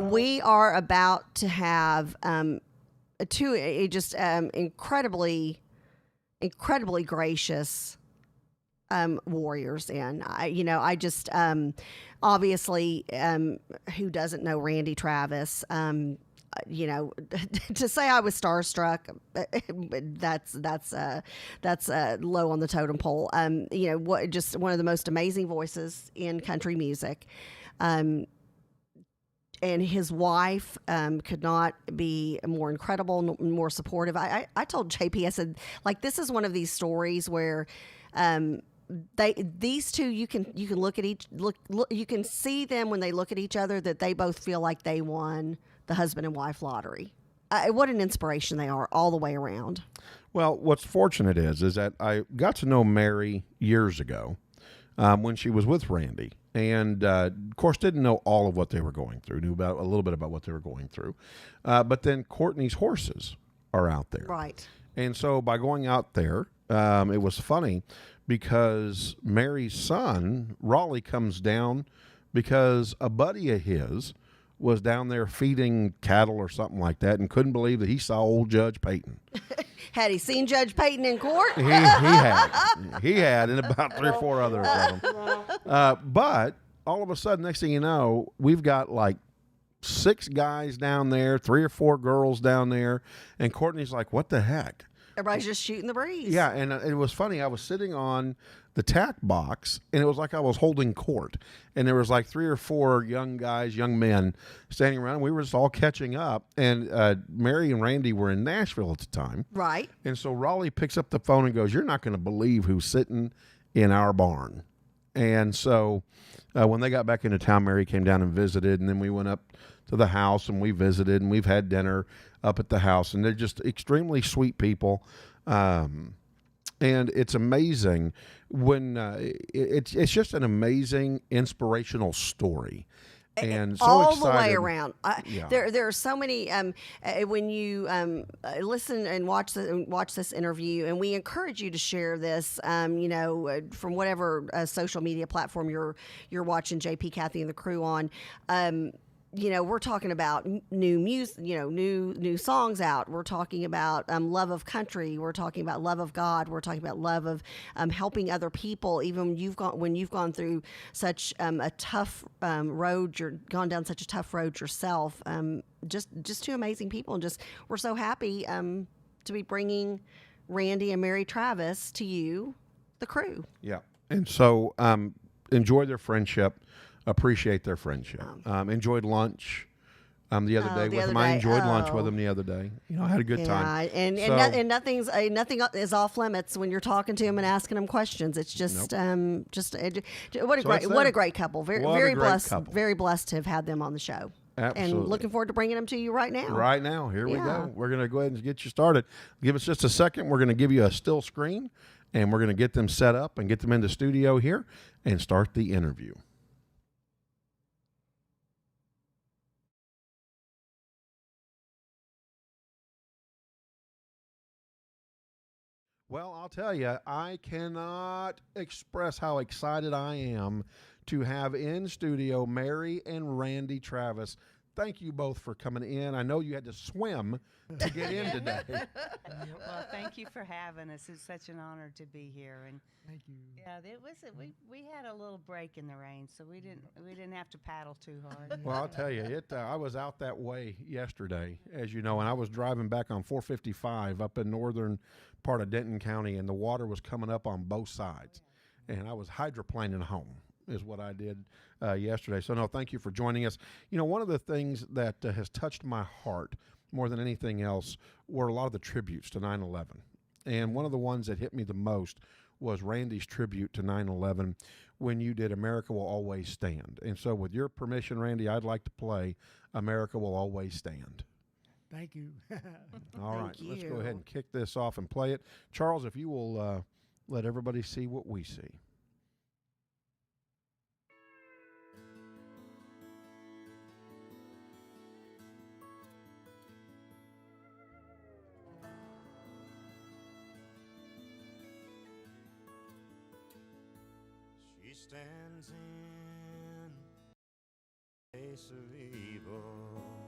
We are about to have two just incredibly gracious warriors in. I just obviously who doesn't know Randy Travis? To say I was starstruck, that's low on the totem pole. Just one of the most amazing voices in country music. And his wife could not be more incredible, more supportive. I told JP, I said, like, this is one of these stories where these two, you can look at you can see them when they look at each other that they both feel like they won the husband and wife lottery. What an inspiration they are all the way around. Well, what's fortunate is that I got to know Mary years ago when she was with Randy. And, of course, didn't know all of what they were going through, knew about a little bit about what they were going through. But then Courtney's horses are out there. Right. And so by going out there, it was funny because Mary's son, Raleigh, comes down because a buddy of his was down there feeding cattle or something like that and couldn't believe that he saw old Judge Payton. Had he seen Judge Payton in court? He had, and about 3 or 4 others of them. But all of a sudden, next thing you know, we've got like 6 guys down there, 3 or 4 girls down there, and Courtney's like, what the heck? Everybody's just shooting the breeze. Yeah, and it was funny. I was sitting on the tack box, and it was like I was holding court. And there was like 3 or 4 young guys, young men, standing around. We were just all catching up. And Mary and Randy were in Nashville at the time. Right. And so Raleigh picks up the phone and goes, you're not going to believe who's sitting in our barn. And so when they got back into town, Mary came down and visited, and then we went up to the house and we visited, and we've had dinner up at the house, and they're just extremely sweet people. And it's amazing when it's just an amazing inspirational story. And so all excited. the way around. Yeah. There are so many. When you listen and watch this interview, and we encourage you to share this, from whatever social media platform you're watching JP, Kathy, and the crew on. We're talking about new music, new songs out. We're talking about love of country. We're talking about love of God. We're talking about love of helping other people. Even when you've gone through such a tough road, gone down such a tough road yourself. Just two amazing people, and we're so happy to be bringing Randy and Mary Travis to you, the crew. Yeah, and so enjoy their friendship. Appreciate their friendship. Enjoyed lunch the other day with them. I enjoyed lunch with them the other day. I had a good time. And nothing is off limits when you're talking to them and asking them questions. It's just what a great couple. Very blessed to have had them on the show. Absolutely. And looking forward to bringing them to you right now. Right now, here we go. We're going to go ahead and get you started. Give us just a second. We're going to give you a still screen, and we're going to get them set up and get them in the studio here and start the interview. Well, I'll tell you, I cannot express how excited I am to have in studio Mary and Randy Travis. Thank you both for coming in. I know you had to swim to get in today. Well, thank you for having us. It's such an honor to be here. And thank you. Yeah, we had a little break in the rain, so we didn't have to paddle too hard. Well, I'll tell you, I was out that way yesterday, as you know, and I was driving back on 455 up in northern part of Denton County, and the water was coming up on both sides, and I was hydroplaning home is what I did yesterday. So no, thank you for joining us. One of the things that has touched my heart more than anything else were a lot of the tributes to 9/11. And one of the ones that hit me the most was Randy's tribute to 9/11 when you did America Will Always Stand. And so with your permission, Randy, I'd like to play America Will Always Stand. Thank you. All right, let's go ahead and kick this off and play it. Charles, if you will let everybody see what we see. She stands in the face of evil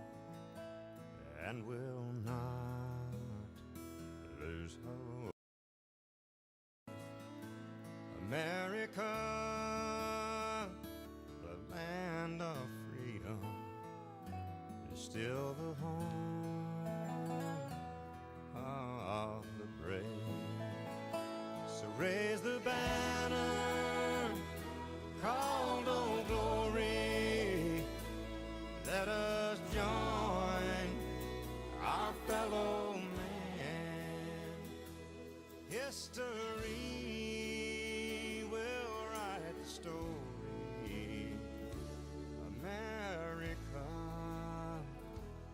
and will not lose hope. America, the land of freedom, is still the home of the brave. So raise the banner called Old Glory. Let us join our fellow man. History will write the story. America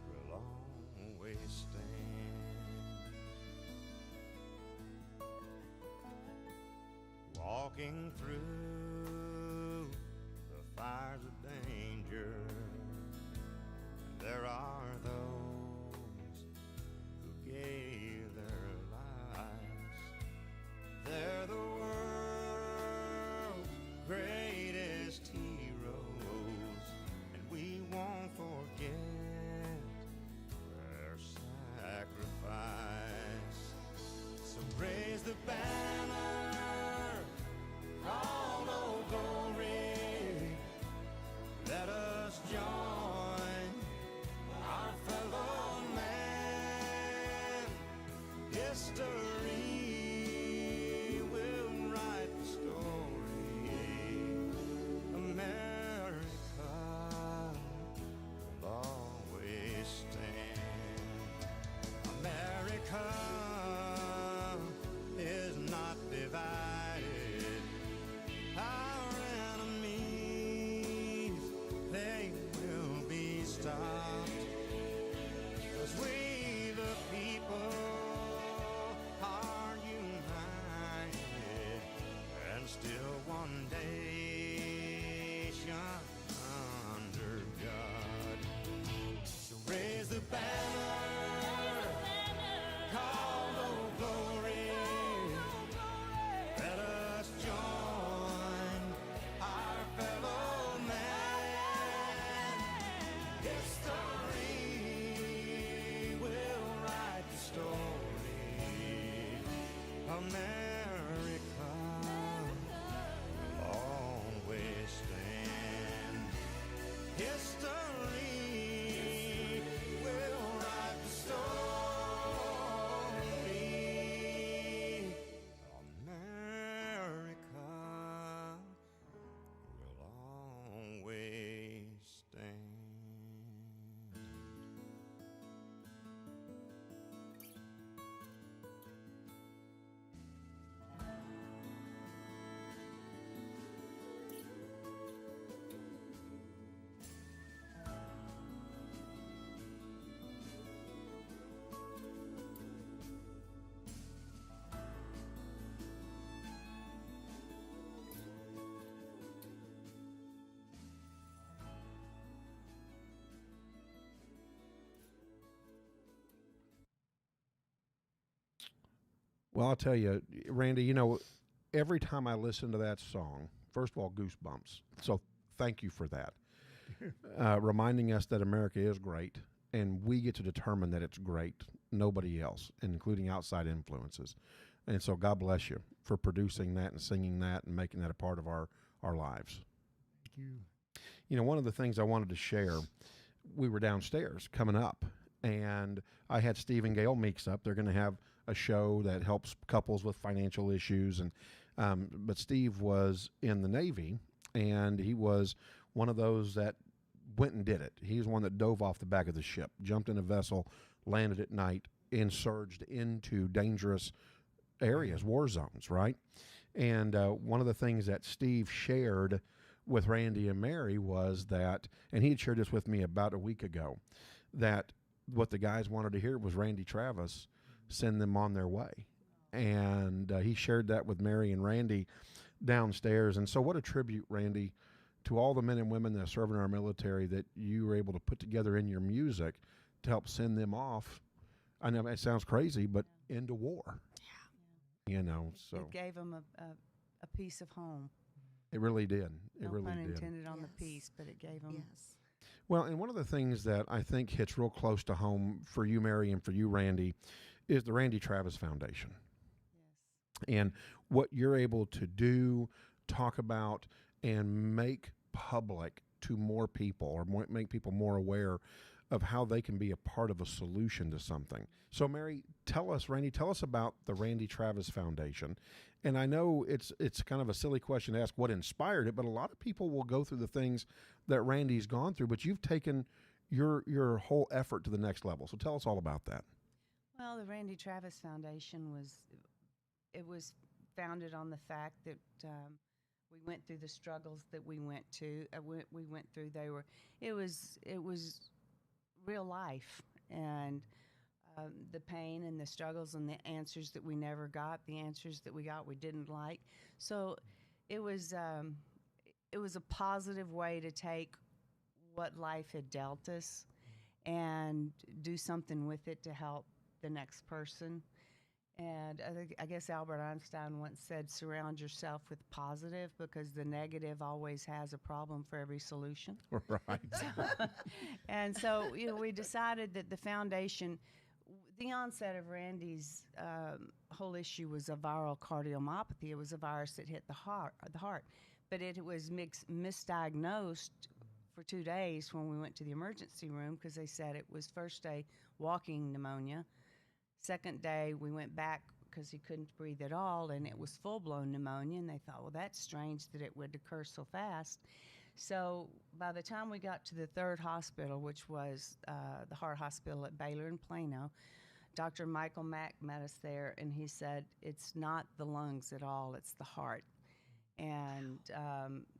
will always stand. Walking through the fires of danger, there are those who gave their lives. They're the world's greatest heroes, and we won't forget their sacrifice. So raise the banner called Old Glory. Let us join our Well, I'll tell you, Randy, you know, every time I listen to that song, first of all, goosebumps. So thank you for that. Reminding us that America is great and we get to determine that it's great, nobody else, including outside influences. And so God bless you for producing that and singing that and making that a part of our lives. Thank you. You know, one of the things I wanted to share, we were downstairs coming up, and I had Steve and Gail Meeks up. They're going to have a show that helps couples with financial issues. And but Steve was in the Navy, and he was one of those that went and did it. He was one that dove off the back of the ship, jumped in a vessel, landed at night, and surged into dangerous areas, war zones, right? And one of the things that Steve shared with Randy and Mary was that, and he had shared this with me about a week ago, that what the guys wanted to hear was Randy Travis send them on their way. And he shared that with Mary and Randy downstairs. And so what a tribute, Randy, to all the men and women that serve in our military that you were able to put together in your music to help send them off. I know it sounds crazy, but into war. Yeah. You know, so. It gave them a piece of home. It really did. It No really pun did. intended on the piece, but it gave them. Yes. Well, and one of the things that I think hits real close to home for you, Mary, and for you, Randy, is the Randy Travis Foundation. Yes. And what you're able to do, talk about, and make public to more people, or make people more aware of how they can be a part of a solution to something. So, Mary, Randy, tell us about the Randy Travis Foundation. And I know it's kind of a silly question to ask what inspired it, but a lot of people will go through the things that Randy's gone through, but you've taken your whole effort to the next level. So tell us all about that. Well, the Randy Travis Foundation was founded on the fact that we went through the struggles that we went through. It was real life, and the pain and the struggles and the answers that we never got, the answers that we got we didn't like. So it was a positive way to take what life had dealt us and do something with it to help the next person. And I guess Albert Einstein once said, surround yourself with positive, because the negative always has a problem for every solution. Right. And so, we decided that the foundation, the onset of Randy's whole issue was a viral cardiomyopathy. It was a virus that hit the heart. But it was misdiagnosed for 2 days when we went to the emergency room, because they said it was first day walking pneumonia. Second day, we went back because he couldn't breathe at all, and it was full-blown pneumonia, and they thought, well, that's strange that it would occur so fast. So by the time we got to the third hospital, which was the heart hospital at Baylor in Plano, Dr. Michael Mack met us there, and he said, it's not the lungs at all, it's the heart. And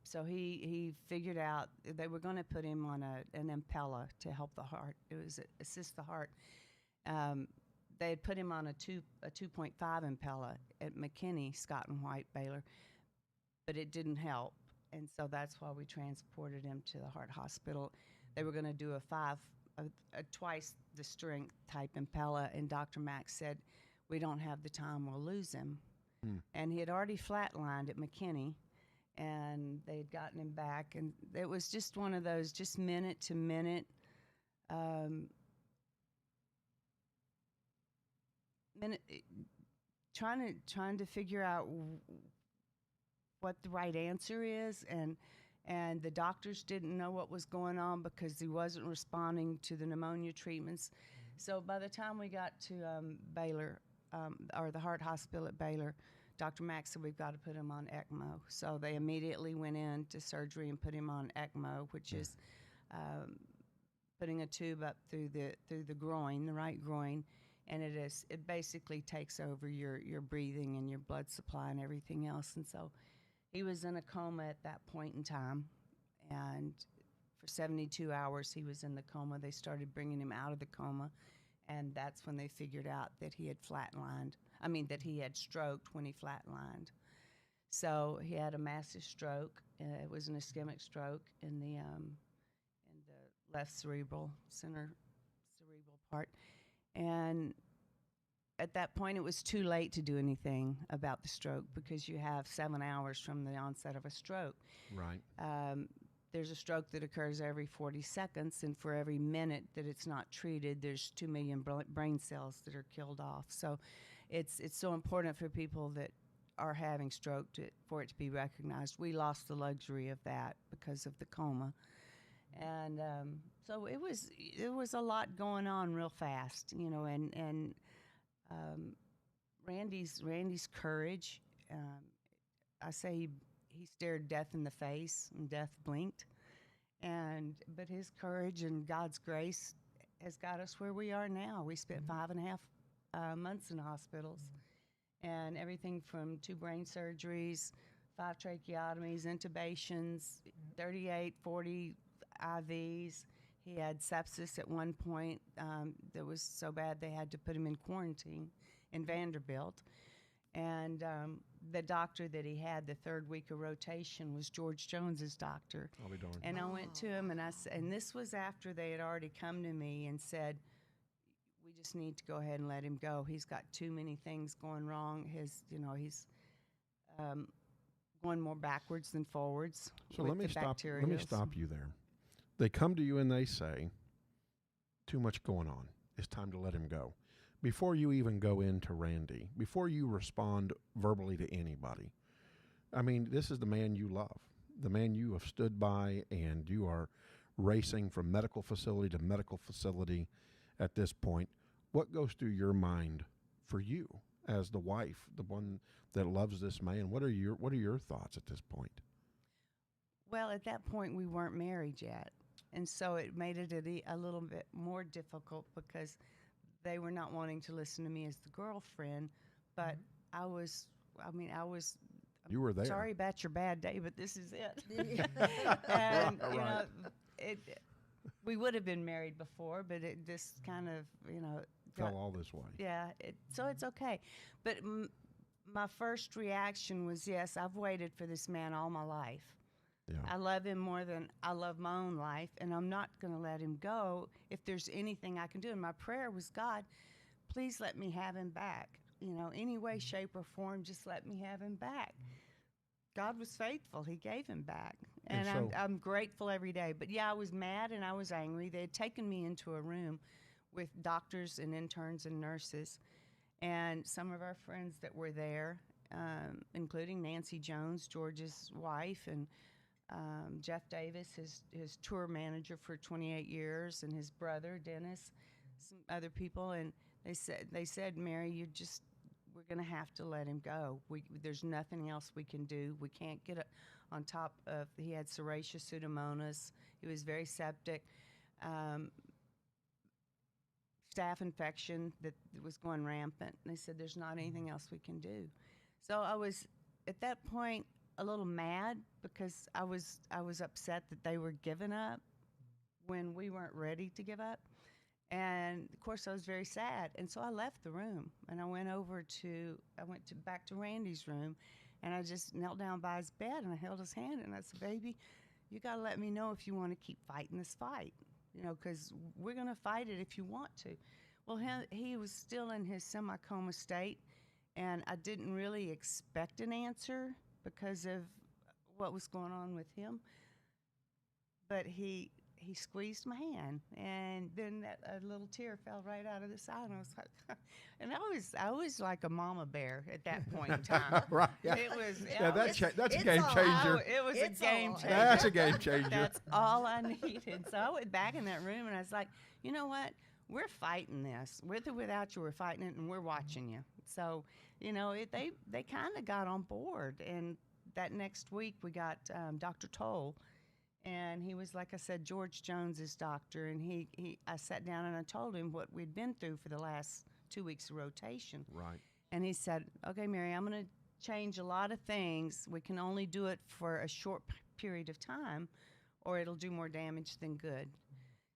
so he figured out they were going to put him on an Impella to help the heart. It was assist the heart. They had put him on a 2.5 Impella at McKinney, Scott and White, Baylor, but it didn't help. And so that's why we transported him to the heart hospital. They were going to do a twice the strength type Impella, and Dr. Max said, we don't have the time, we'll lose him. And he had already flatlined at McKinney, and they had gotten him back. And it was just one of those just minute to minute trying to figure out what the right answer is, and the doctors didn't know what was going on because he wasn't responding to the pneumonia treatments. So by the time we got to Baylor, or the heart hospital at Baylor, Dr. Max said, we've got to put him on ECMO. So they immediately went into surgery and put him on ECMO, which is putting a tube up through the groin, the right groin, and it basically takes over your breathing and your blood supply and everything else. And so he was in a coma at that point in time, and for 72 hours he was in the coma. They started bringing him out of the coma, and that's when they figured out that he had that he had stroked when he flatlined. So he had a massive stroke. It was an ischemic stroke in the left center cerebral part. And at that point, it was too late to do anything about the stroke because you have 7 hours from the onset of a stroke. Right. There's a stroke that occurs every 40 seconds, and for every minute that it's not treated, there's 2 million brain cells that are killed off. So it's so important for people that are having stroke for it to be recognized. We lost the luxury of that because of the coma. And so it was a lot going on real fast, and Randy's courage, I say he stared death in the face, and death blinked. But his courage and God's grace has got us where we are now. We spent 5.5 months in hospitals, and everything from 2 brain surgeries, 5 tracheotomies, intubations, 38, 40 IVs. He had sepsis at one point that was so bad they had to put him in quarantine in Vanderbilt. And the doctor that he had the 3rd week of rotation was George Jones's doctor. I'll be darned. And I went to him, and this was after they had already come to me and said, we just need to go ahead and let him go. He's got too many things going wrong. He's going more backwards than forwards. So let me stop you there. They come to you and they say, too much going on. It's time to let him go. Before you even go into Randy, before you respond verbally to anybody, I mean, this is the man you love, the man you have stood by, and you are racing from medical facility to medical facility at this point. What goes through your mind for you as the wife, the one that loves this man? What are your thoughts at this point? Well, at that point, we weren't married yet. And so it made it a little bit more difficult because they were not wanting to listen to me as the girlfriend. But I was, you were there. Sorry about your bad day, but this is it. And, right. We would have been married before, but it just kind of, fell all this way. Yeah. So it's okay. But my first reaction was, yes, I've waited for this man all my life. Yeah. I love him more than I love my own life, and I'm not going to let him go if there's anything I can do. And my prayer was, God, please let me have him back. Any way, shape, or form, just let me have him back. God was faithful. He gave him back. And I'm grateful every day. But, yeah, I was mad and I was angry. They had taken me into a room with doctors and interns and nurses, and some of our friends that were there, including Nancy Jones, George's wife, and Jeff Davis, his tour manager for 28 years, and his brother Dennis, some other people, and they said, Mary, we're going to have to let him go. There's nothing else we can do. We can't get on top of. He had serratia pseudomonas. He was very septic. Staph infection that was going rampant. And they said, there's not anything else we can do. So I was at that point a little mad because I was upset that they were giving up when we weren't ready to give up. And of course I was very sad. And so I left the room and I went back to Randy's room, and I just knelt down by his bed and I held his hand and I said, baby, you got to let me know if you want to keep fighting this fight, because we're going to fight it if you want to. Well, he was still in his semi-coma state, and I didn't really expect an answer because of what was going on with him. But he squeezed my hand, and then a little tear fell right out of the side, and I was like, and I was like a mama bear at that point in time. Right. Yeah. It was. That's a game changer. It was a game changer. That's a game changer. That's all I needed. So I went back in that room, and I was like, you know what? We're fighting this. With or without you, we're fighting it, and we're watching you. So, they kind of got on board. And that next week, we got Dr. Toll, and he was, like I said, George Jones's doctor. And I sat down and I told him what we'd been through for the last 2 weeks of rotation. Right. And he said, okay, Mary, I'm going to change a lot of things. We can only do it for a short period of time, or it'll do more damage than good.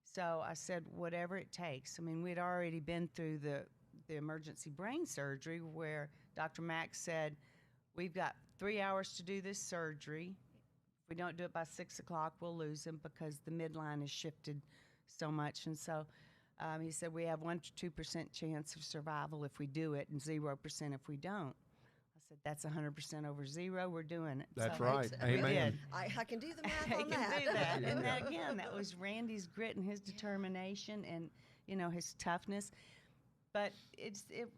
So I said, whatever it takes. I mean, we'd already been through the emergency brain surgery where Dr. Mack said, we've got 3 hours to do this surgery. If we don't do it by 6 o'clock, we'll lose him because the midline has shifted so much. And so He said we have 1 to 2% chance of survival if we do it, and 0% if we don't. I said that's 100% over 0. We're doing it. That's So right. we Amen. did. I can do the math I on can that. do that. And that, again, that was Randy's grit and his determination, and his toughness. But it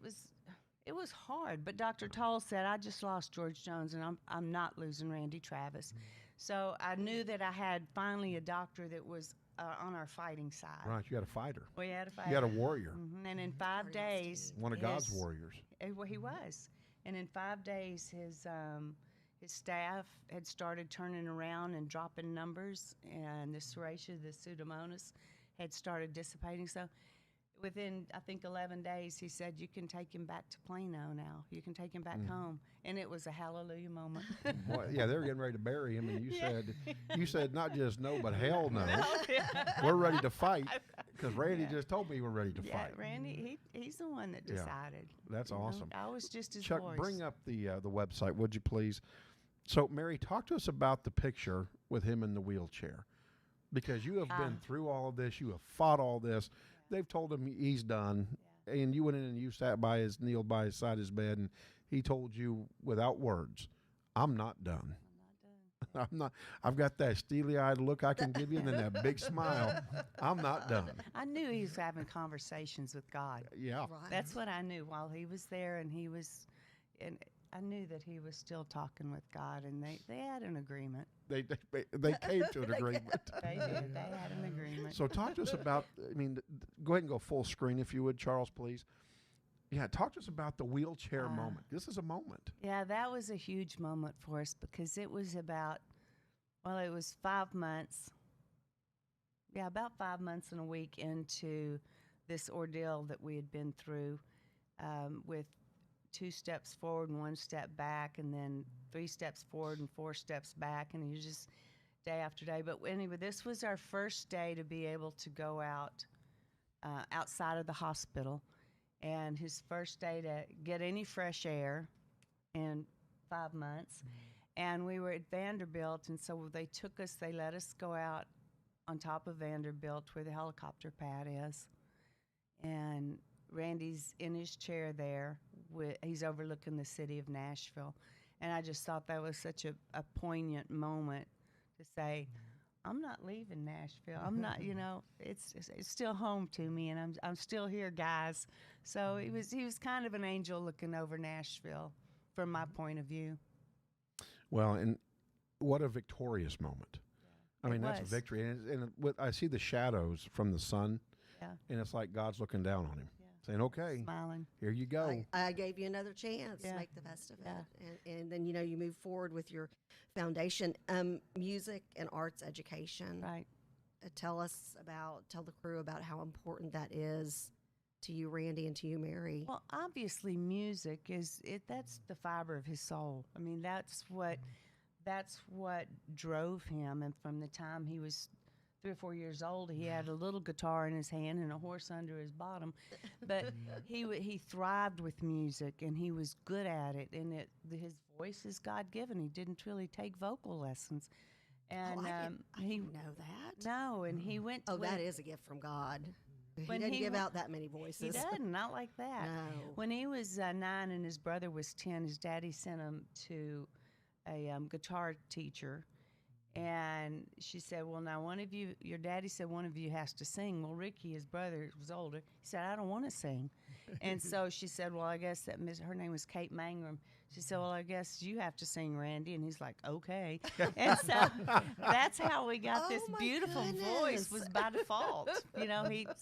was hard. But Dr. Toll said, I just lost George Jones, and I'm not losing Randy Travis. So I knew that I had finally a doctor that was on our fighting side. Right, you had a fighter. We had a fighter. You had a warrior. And in 5 days, One of God's warriors. Well, he was. And in 5 days, his staff had started turning around and dropping numbers, and the serratia, the pseudomonas, had started dissipating. So within, I think, 11 days, he said, you can take him back to Plano now. You can take him back home. And it was a hallelujah moment. Boy, yeah, they were getting ready to bury him, and you said not just no, but hell no. We're ready to fight, because Randy just told me we're ready to fight. Randy, he's the one that decided. That's awesome. I was just his Chuck, voice. bring up the website, would you please? So, Mary, talk to us about the picture with him in the wheelchair, because you have been through all of this. You have fought all this. They've told him he's done, and you went in and you kneeled by his side of his bed, and he told you without words, I'm not done. I'm not. I've got that steely-eyed look I can give you, and then that big smile. I'm not done. I knew he was having conversations with God. Yeah. Right. That's what I knew while he was there, and I knew that he was still talking with God, and they had an agreement. They came to an agreement. They did. They had an agreement. So talk to us about, go ahead and go full screen if you would, Charles, please. Yeah, talk to us about the wheelchair moment. This is a moment. Yeah, that was a huge moment for us, because it was about, it was 5 months. Yeah, about 5 months and a week into this ordeal that we had been through, with 2 steps forward and 1 step back, and then 3 steps forward and 4 steps back, and you just day after day. But anyway, this was our first day to be able to go out outside of the hospital, and his first day to get any fresh air in 5 months. And we were at Vanderbilt, and so they let us go out on top of Vanderbilt where the helicopter pad is, and Randy's in his chair there. He's overlooking the city of Nashville. And I just thought that was such a poignant moment to say, I'm not leaving Nashville. I'm not, it's still home to me, and I'm still here, guys. So he was kind of an angel looking over Nashville from my point of view. Well, and what a victorious moment. I mean, that's a victory. And I see the shadows from the sun, and it's like God's looking down on him. Saying, okay, smiling. Here you go. I gave you another chance to make the best of it. And then, you move forward with your foundation, music and arts education. Right. Tell the crew about how important that is to you, Randy, and to you, Mary. Well, obviously music that's the fiber of his soul. I mean, that's what drove him. And from the time he was 3 or 4 years old, he had a little guitar in his hand and a horse under his bottom, but he thrived with music, and he was good at it, and his voice is God-given. He didn't really take vocal lessons, and I didn't know that. No, and he went. That is a gift from God. He doesn't give out that many voices. He doesn't, not like that. No. When he was 9 and his brother was 10, his daddy sent him to a guitar teacher. And she said, well, now your daddy said one of you has to sing. Well, Ricky, his brother, was older. He said, I don't want to sing. And so she said, well, I guess her name was Kate Mangrum. She said, well, I guess you have to sing, Randy. And he's like, okay. And so that's how we got this beautiful voice, was by default.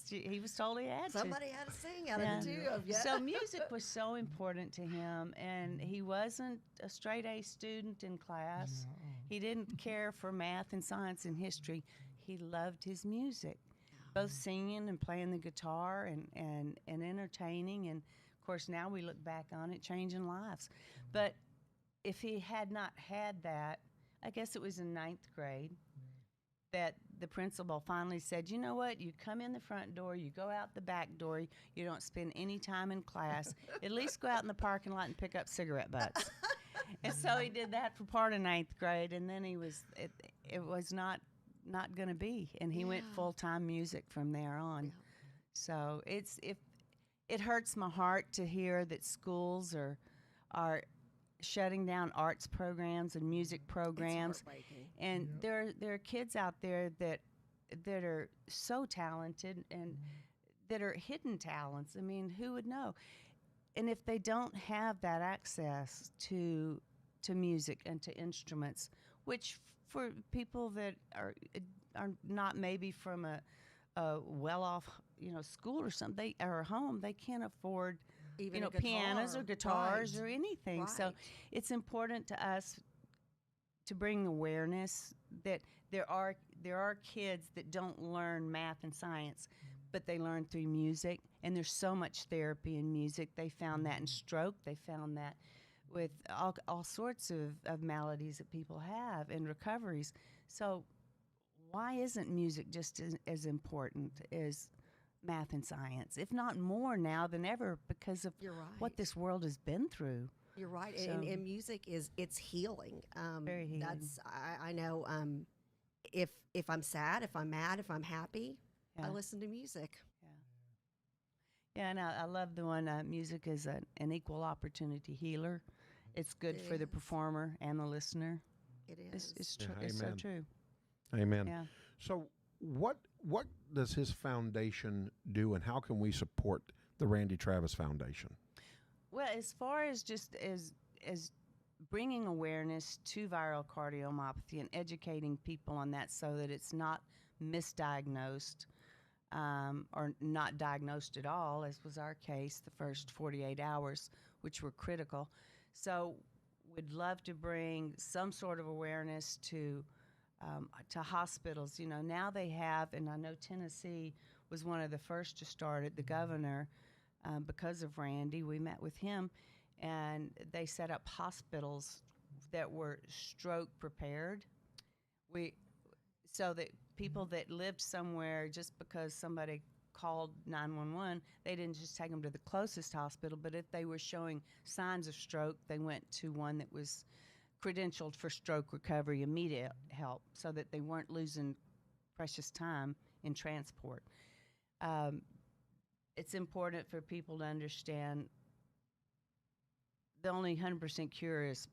He was told he had Somebody had to sing out of the two of you. So music was so important to him, and he wasn't a straight A student in class. No. He didn't care for math and science and history. He loved his music, both singing and playing the guitar and entertaining. And, of course, now we look back on it, changing lives. But if he had not had that, I guess it was in 9th grade, that the principal finally said, you know what, you come in the front door, you go out the back door, you don't spend any time in class. At least go out in the parking lot and pick up cigarette butts. And so he did that for part of 9th grade, and then it was not going to be. And he went full-time music from there on. So it hurts my heart to hear that schools are shutting down arts programs and music programs, and there are kids out there that are so talented and that are hidden talents. I mean, who would know? And if they don't have that access to music and to instruments, which for people that are not maybe from a well-off school or something, or home, they can't afford Even a pianos guitar. or guitars Right. or anything. So Right. it's important to us to bring awareness that there are kids that don't learn math and science, but they learn through music, and there's so much therapy in music. They found that in stroke. They found that with all sorts of maladies that people have and recoveries. So why isn't music just as important as math and science, if not more now than ever, because of You're right. what this world has been through? You're right, So- and music it's healing. Very healing. That's I know. If I'm sad, if I'm mad, if I'm happy, I Yeah. listen to music. Yeah, and I love the one, music is an equal opportunity healer. It's good It for the is. performer and the listener. It It's, is. it's, Yeah, tr- it's so amen. true. Amen. Yeah. So what does his foundation do, and how can we support the Randy Travis Foundation? Well, as far as just as bringing awareness to viral cardiomyopathy and educating people on that so that it's not misdiagnosed or not diagnosed at all, as was our case the first 48 hours, which were critical. So we'd love to bring some sort of awareness to hospitals. Now they have, and I know Tennessee was one of the first to start it, the governor, because of Randy. We met with him, and they set up hospitals that were stroke prepared. So that people that lived somewhere, just because somebody called 911, they didn't just take them to the closest hospital, but if they were showing signs of stroke, they went to one that was credentialed for stroke recovery, immediate help, so that they weren't losing precious time in transport. It's important for people to understand the only 100% cure is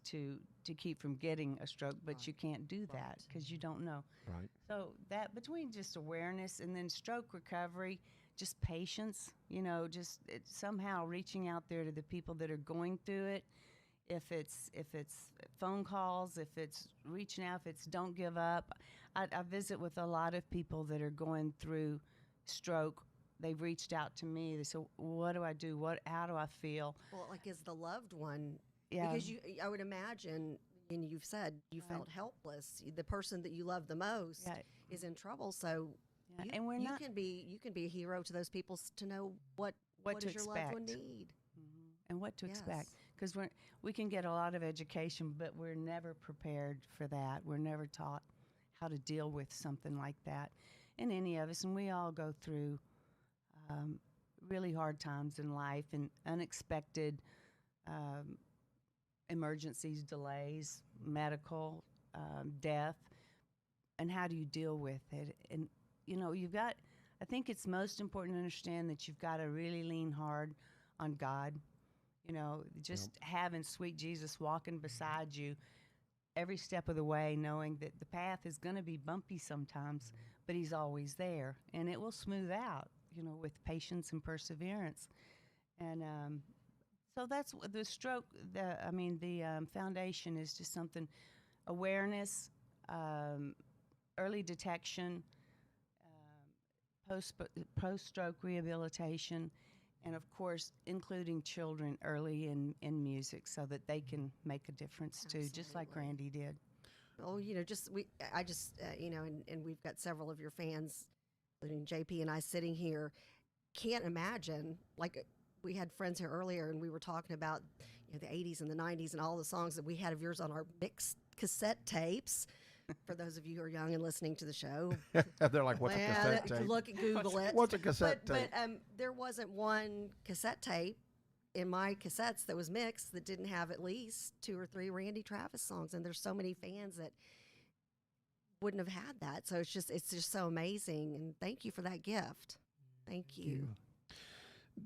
to keep from getting a stroke, but you can't do that because you don't know. Right. So that between just awareness and then stroke recovery, just patience, somehow reaching out there to the people that are going through it. If it's phone calls, if it's reaching out, if it's don't give up. I visit with a lot of people that are going through stroke. They've reached out to me. They say, "What do I do? How do I feel?" Well, like as the loved one, Yeah. because I would imagine, and you've said you felt helpless. The person that you love the most Yeah. is in trouble. So Yeah, you, and we're you not- can be a hero to those people to know what to does your loved one expect. need. And what to expect, Yes. because we can get a lot of education, but we're never prepared for that. We're never taught how to deal with something like that, and any of us, and we all go through really hard times in life and unexpected emergencies, delays, medical, death, and how do you deal with it? And I think it's most important to understand that you've got to really lean hard on God. Just having sweet Jesus walking beside you every step of the way, knowing that the path is going to be bumpy sometimes, but he's always there, and it will smooth out, with patience and perseverance. And so that's the stroke. The foundation is just something, awareness, early detection, post-stroke rehabilitation, and of course, including children early in music so that they can make a difference too, just like Absolutely. Randy did. Oh, and we've got several of your fans, including JP and I, sitting here. Can't imagine, like we had friends here earlier, and we were talking about the 80s and the 90s and all the songs that we had of yours on our mixed cassette tapes. For those of you who are young and listening to the show, They're like, "What's a cassette tape?" Google it. What's a cassette tape? But there wasn't one cassette tape in my cassettes that was mixed that didn't have at least 2 or 3 Randy Travis songs, and there's so many fans that wouldn't have had that. So it's just so amazing, and thank you for that gift. Thank you.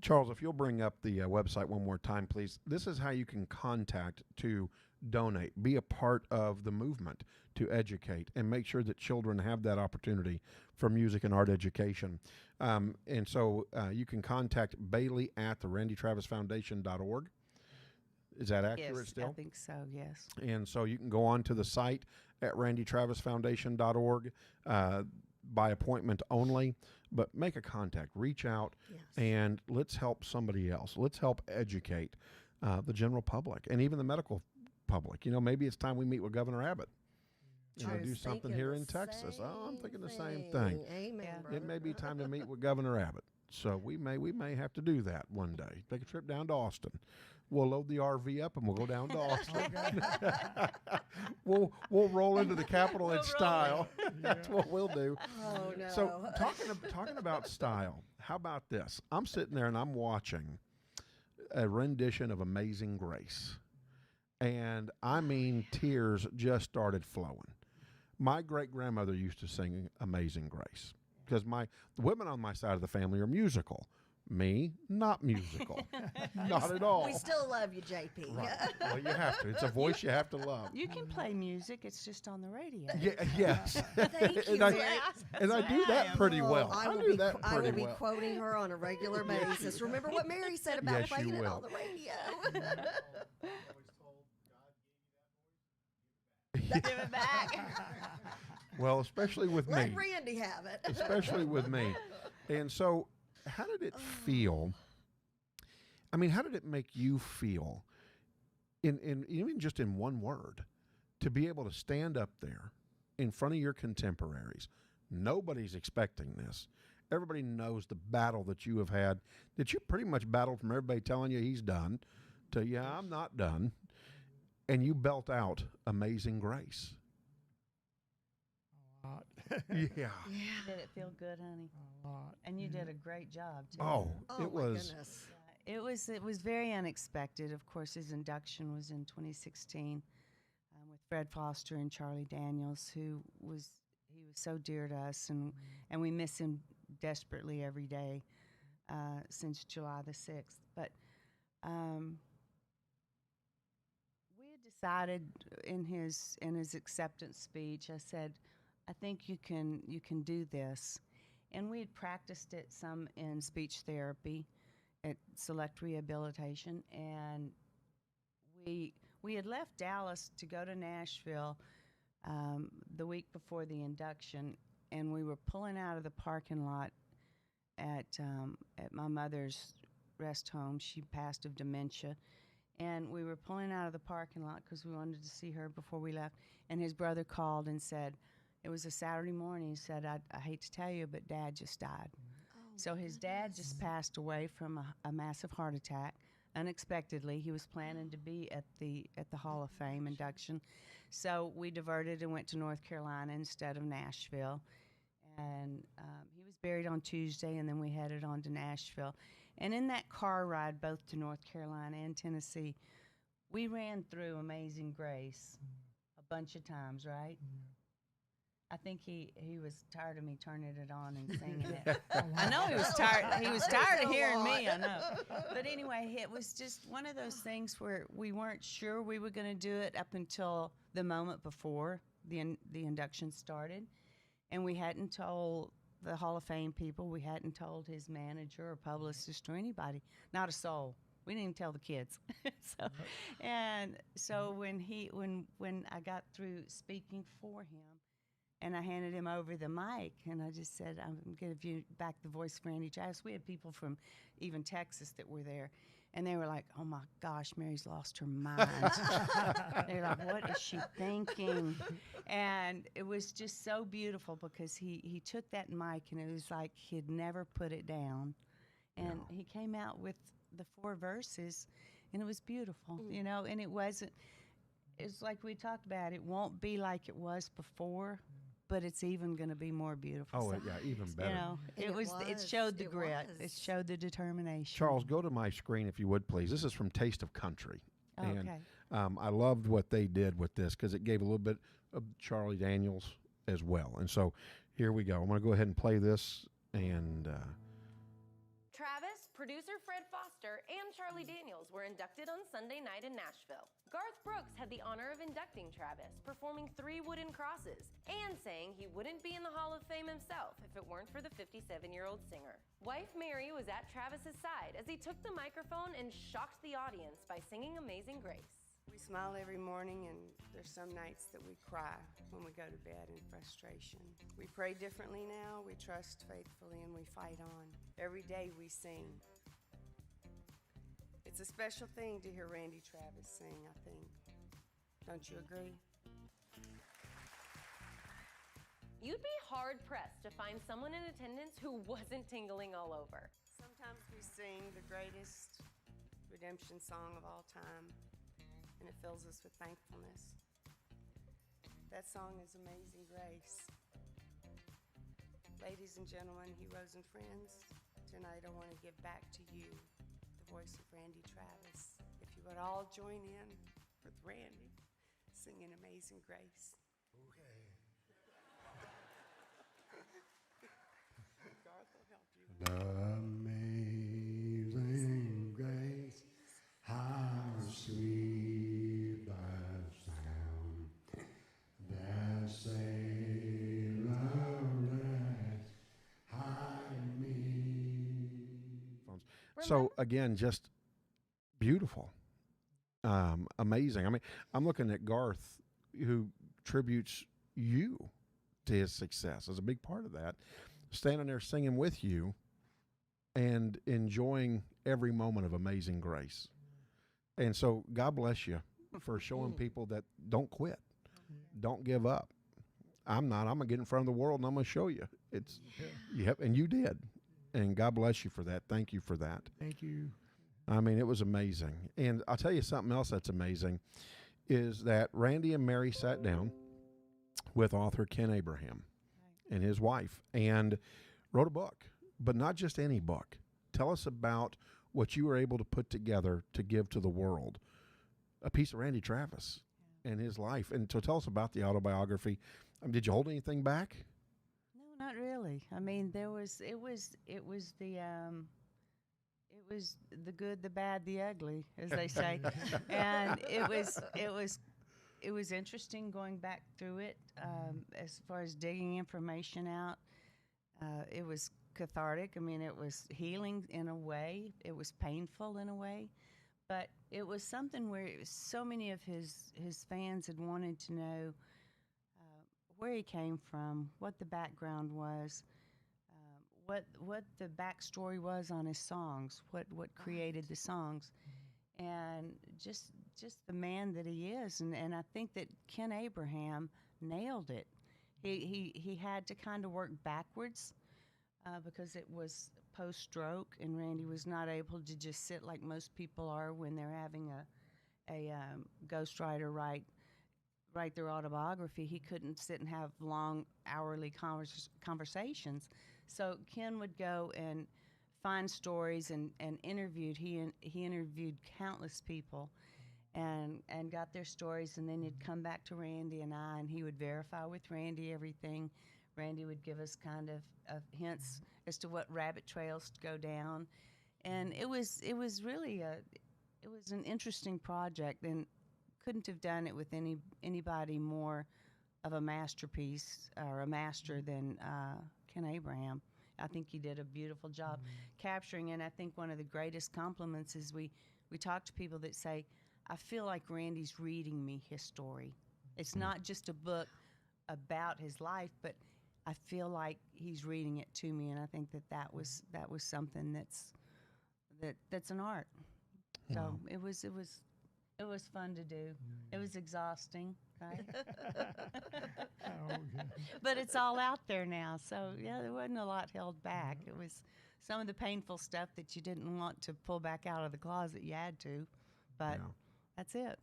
Charles, if you'll bring up the website one more time, please. This is how you can contact to donate, be a part of the movement to educate, and make sure that children have that opportunity for music and art education. And so you can contact Bailey at the RandyTravisFoundation.org. Is that accurate Yes, still? I think so, yes. And so you can go on to the site at RandyTravisFoundation.org by appointment only, but make a contact, reach out, and let's help somebody else. Let's help educate the general public and even the medical public. You know, maybe it's time we meet with Governor Abbott. You know, do something here in Texas. Oh, I'm thinking the same thing. Amen. Yeah. It may be time to meet with Governor Abbott. So we may have to do that one day. Take a trip down to Austin. We'll load the RV up and we'll go down to Austin. we'll roll into the Capitol in style. That's what we'll do. Oh no. So talking about style, how about this? I'm sitting there and I'm watching a rendition of Amazing Grace. And I mean, tears just started flowing. My great-grandmother used to sing Amazing Grace because the women on my side of the family are musical. Me, not musical. Not at all. We still love you, JP. Right. Well, you have to. It's a voice you have to love. You can play music, it's just on the radio. Yeah, yes. Thank you, and Mary. I do that pretty well. I I will do be, that I will pretty be well. quoting her on a regular basis. Remember what Mary said about Yes, you playing it will. on the radio. Give it back. Well, especially with me. Let Randy have it. Especially with me. And so, how did it feel? I mean, how did it make you feel, in even just in one word, to be able to stand up there in front of your contemporaries? Nobody's expecting this. Everybody knows the battle that you have had, that you pretty much battled from everybody telling you he's done to, yeah, I'm not done. And you belt out Amazing Grace. A lot. Yeah. Did it feel good, honey? A lot. And you did a great job, too. Oh, Oh, it my was. goodness. It was very unexpected. Of course, his induction was in 2016 with Fred Foster and Charlie Daniels, he was so dear to us, and we miss him desperately every day since July the 6th. But we had decided in his acceptance speech, I said, I think you can do this, and we had practiced it some in speech therapy at Select Rehabilitation, and we had left Dallas to go to Nashville the week before the induction, and we were pulling out of the parking lot at my mother's rest home. She passed of dementia, and we were pulling out of the parking lot because we wanted to see her before we left, and his brother called and said, it was a Saturday morning, he said, I hate to tell you, but Dad just died. So his dad just passed away from a massive heart attack unexpectedly. He was planning to be at the Hall of Fame induction. So we diverted and went to North Carolina instead of Nashville. And he was buried on Tuesday, and then we headed on to Nashville. And in that car ride, both to North Carolina and Tennessee, we ran through Amazing Grace a bunch of times, right? I think he was tired of me turning it on and singing it. I know he was tired. He was tired of hearing me. I know. But anyway, it was just one of those things where we weren't sure we were going to do it up until the moment before the induction started, and we hadn't told the Hall of Fame people. We hadn't told his manager or publicist or anybody. Not a soul. We didn't even tell the kids. So when I got through speaking for him, and I handed him over the mic, and I just said, I'm going to give you back the voice of Randy Travis. We had people from even Texas that were there, and they were like, oh, my gosh, Mary's lost her mind. They're like, what is she thinking? And it was just so beautiful because he took that mic, and it was like he'd never put it down. And he came out with the 4 verses, and it was beautiful, you know, and it's like we talked about, it won't be like it was before, but it's even going to be more beautiful. Oh, So, yeah, even better. you know, it showed the grit. It showed the determination. Charles, go to my screen if you would, please. This is from Taste of Country. Okay. And I loved what they did with this because it gave a little bit of Charlie Daniels as well. And so here we go. I'm going to go ahead and play this, and producer Fred Foster and Charlie Daniels were inducted on Sunday night in Nashville. Garth Brooks had the honor of inducting Travis, performing 3 wooden crosses, and saying he wouldn't be in the Hall of Fame himself if it weren't for the 57-year-old singer. Wife Mary was at Travis's side as he took the microphone and shocked the audience by singing Amazing Grace. We smile every morning, and there's some nights that we cry when we go to bed in frustration. We pray differently now, we trust faithfully, and we fight on. Every day we sing. It's a special thing to hear Randy Travis sing, I think. Don't you agree? You'd be hard-pressed to find someone in attendance who wasn't tingling all over. Sometimes we sing the greatest redemption song of all time, and it fills us with thankfulness. That song is Amazing Grace. Ladies and gentlemen, heroes and friends, tonight I want to give back to you the voice of Randy Travis. If you would all join in with Randy singing Amazing Grace. Okay. Garth will help you. Amazing grace, how sweet the sound that saved a wretch like me. So again, just beautiful, amazing. I mean, I'm looking at Garth, who tributes you to his success as a big part of that, standing there singing with you and enjoying every moment of Amazing Grace. And so God bless you for showing people that don't quit, don't give up. I'm gonna get in front of the world and I'm gonna show you. Yep, and you did. And God bless you for that. Thank you for that. Thank you. I mean, it was amazing. And I'll tell you something else that's amazing is that Randy and Mary sat down with author Ken Abraham and his wife and wrote a book, but not just any book. Tell us about what you were able to put together to give to the world, a piece of Randy Travis and his life. And so tell us about the autobiography. Did you hold anything back? No, not really. I mean, it was the good, the bad, the ugly, as they say. And it was interesting going back through it, as far as digging information out. It was cathartic. I mean, it was healing in a way. It was painful in a way. But it was something where so many of his fans had wanted to know where he came from, what the background was, what the backstory was on his songs, what created the songs, and just the man that he is. And I think that Ken Abraham nailed it. He had to kind of work backwards because it was post-stroke, and Randy was not able to just sit like most people are when they're having a ghostwriter write their autobiography. He couldn't sit and have long hourly conversations. So Ken would go and find stories and interviewed. He interviewed countless people and got their stories, and then he'd come back to Randy and I, and he would verify with Randy everything. Randy would give us kind of hints as to what rabbit trails to go down, and it was really it was an interesting project, and couldn't have done it with anybody more of a masterpiece or a master than Ken Abraham. I think he did a beautiful job capturing, and I think one of the greatest compliments is we talk to people that say, I feel like Randy's reading me his story. It's not just a book about his life, but I feel like he's reading it to me, and I think that was something that's an art. So it was fun to do. It was exhausting, right? But it's all out there now, so yeah, there wasn't a lot held back. It was some of the painful stuff that you didn't want to pull back out of the closet. You had to, but that's it.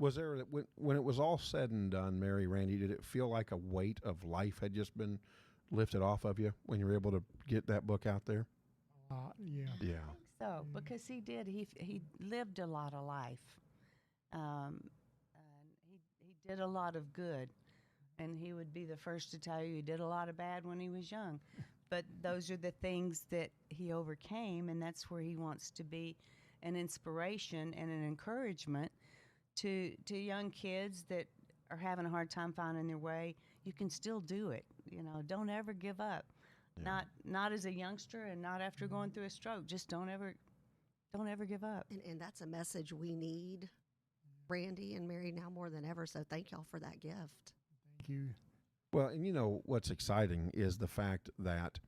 Was there, when it was all said and done, Mary, Randy, did it feel like a weight of life had just been lifted off of you when you were able to get that book out there? Yeah. Yeah. I think so, because he did. He lived a lot of life. And he did a lot of good, and he would be the first to tell you he did a lot of bad when he was young. but those are the things that he overcame, and that's where he wants to be an inspiration and an encouragement to young kids that are having a hard time finding their way. You can still do it. Don't ever give up. Yeah. Not as a youngster and not after going through a stroke. Just don't ever give up. And that's a message we need, Randy and Mary, now more than ever. So thank y'all for that gift. Thank you. Well, and what's exciting is the fact that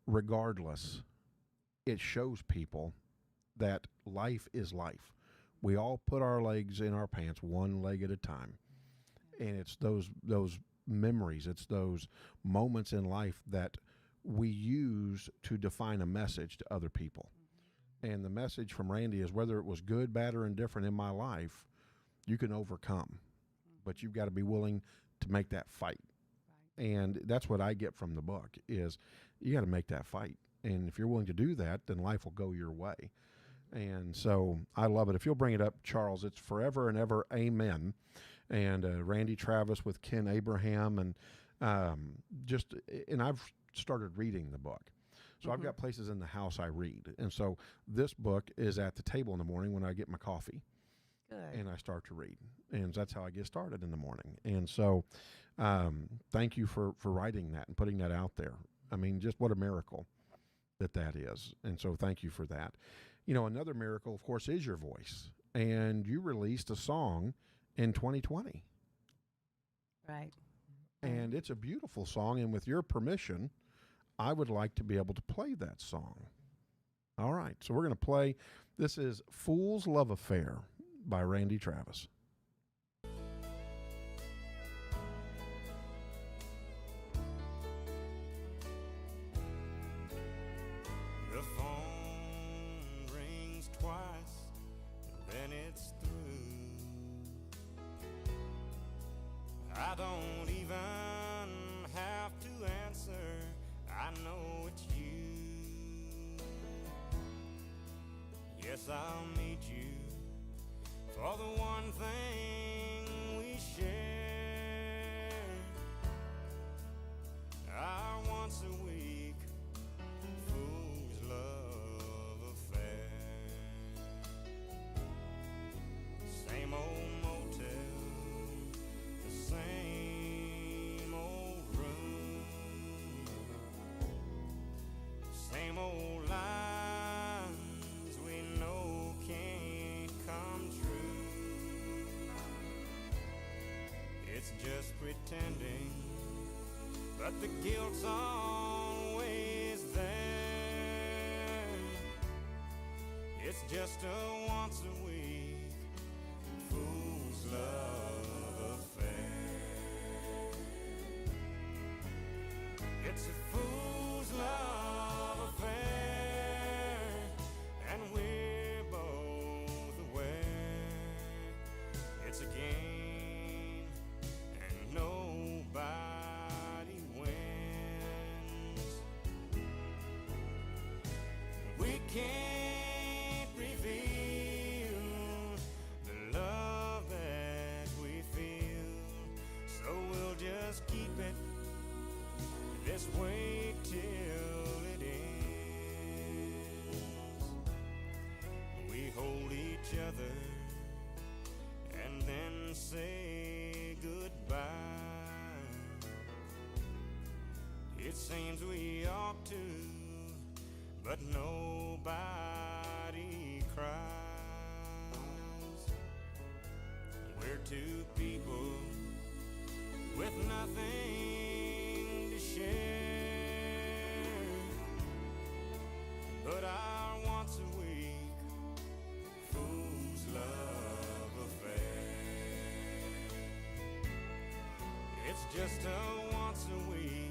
regardless, it shows people that life is life. We all put our legs in our pants one leg at a time. And it's those memories, it's those moments in life that we use to define a message to other people. And the message from Randy is whether it was good, bad, or indifferent in my life, you can overcome. But you've got to be willing to make that fight. Right. And that's what I get from the book is you got to make that fight. And if you're willing to do that, then life will go your way. And so I love it. If you'll bring it up, Charles, it's Forever and Ever, Amen. And Randy Travis with Ken Abraham. And and I've started reading the book. So I've got places in the house I read. And so this book is at the table in the morning when I get my coffee. Good. And I start to read. And that's how I get started in the morning. And so thank you for writing that and putting that out there. I mean, just what a miracle that is. And so thank you for that. Another miracle, of course, is your voice. And you released a song in 2020. Right. And it's a beautiful song. And with your permission, I would like to be able to play that song. All right. So we're going to play. This is Fool's Love Affair by Randy Travis. The phone rings twice, then it's through. I don't even have to answer. I know it's you. Yes, I'll meet you for the one thing we share. Our once a week fool's love affair. Same old motel, the same old room, same old lines we know can't come true. It's just pretending, but the guilt's always there. It's just a once a week fool's love affair. It's a fool's love affair, and we're both aware. It's a game, and nobody wins. We can't reveal the love that we feel, so we'll just keep it this way till it ends. We hold each other and then say goodbye. It seems we ought to, but nobody cries. We're two people with nothing to share, but our once a week fool's love affair. It's just a once a week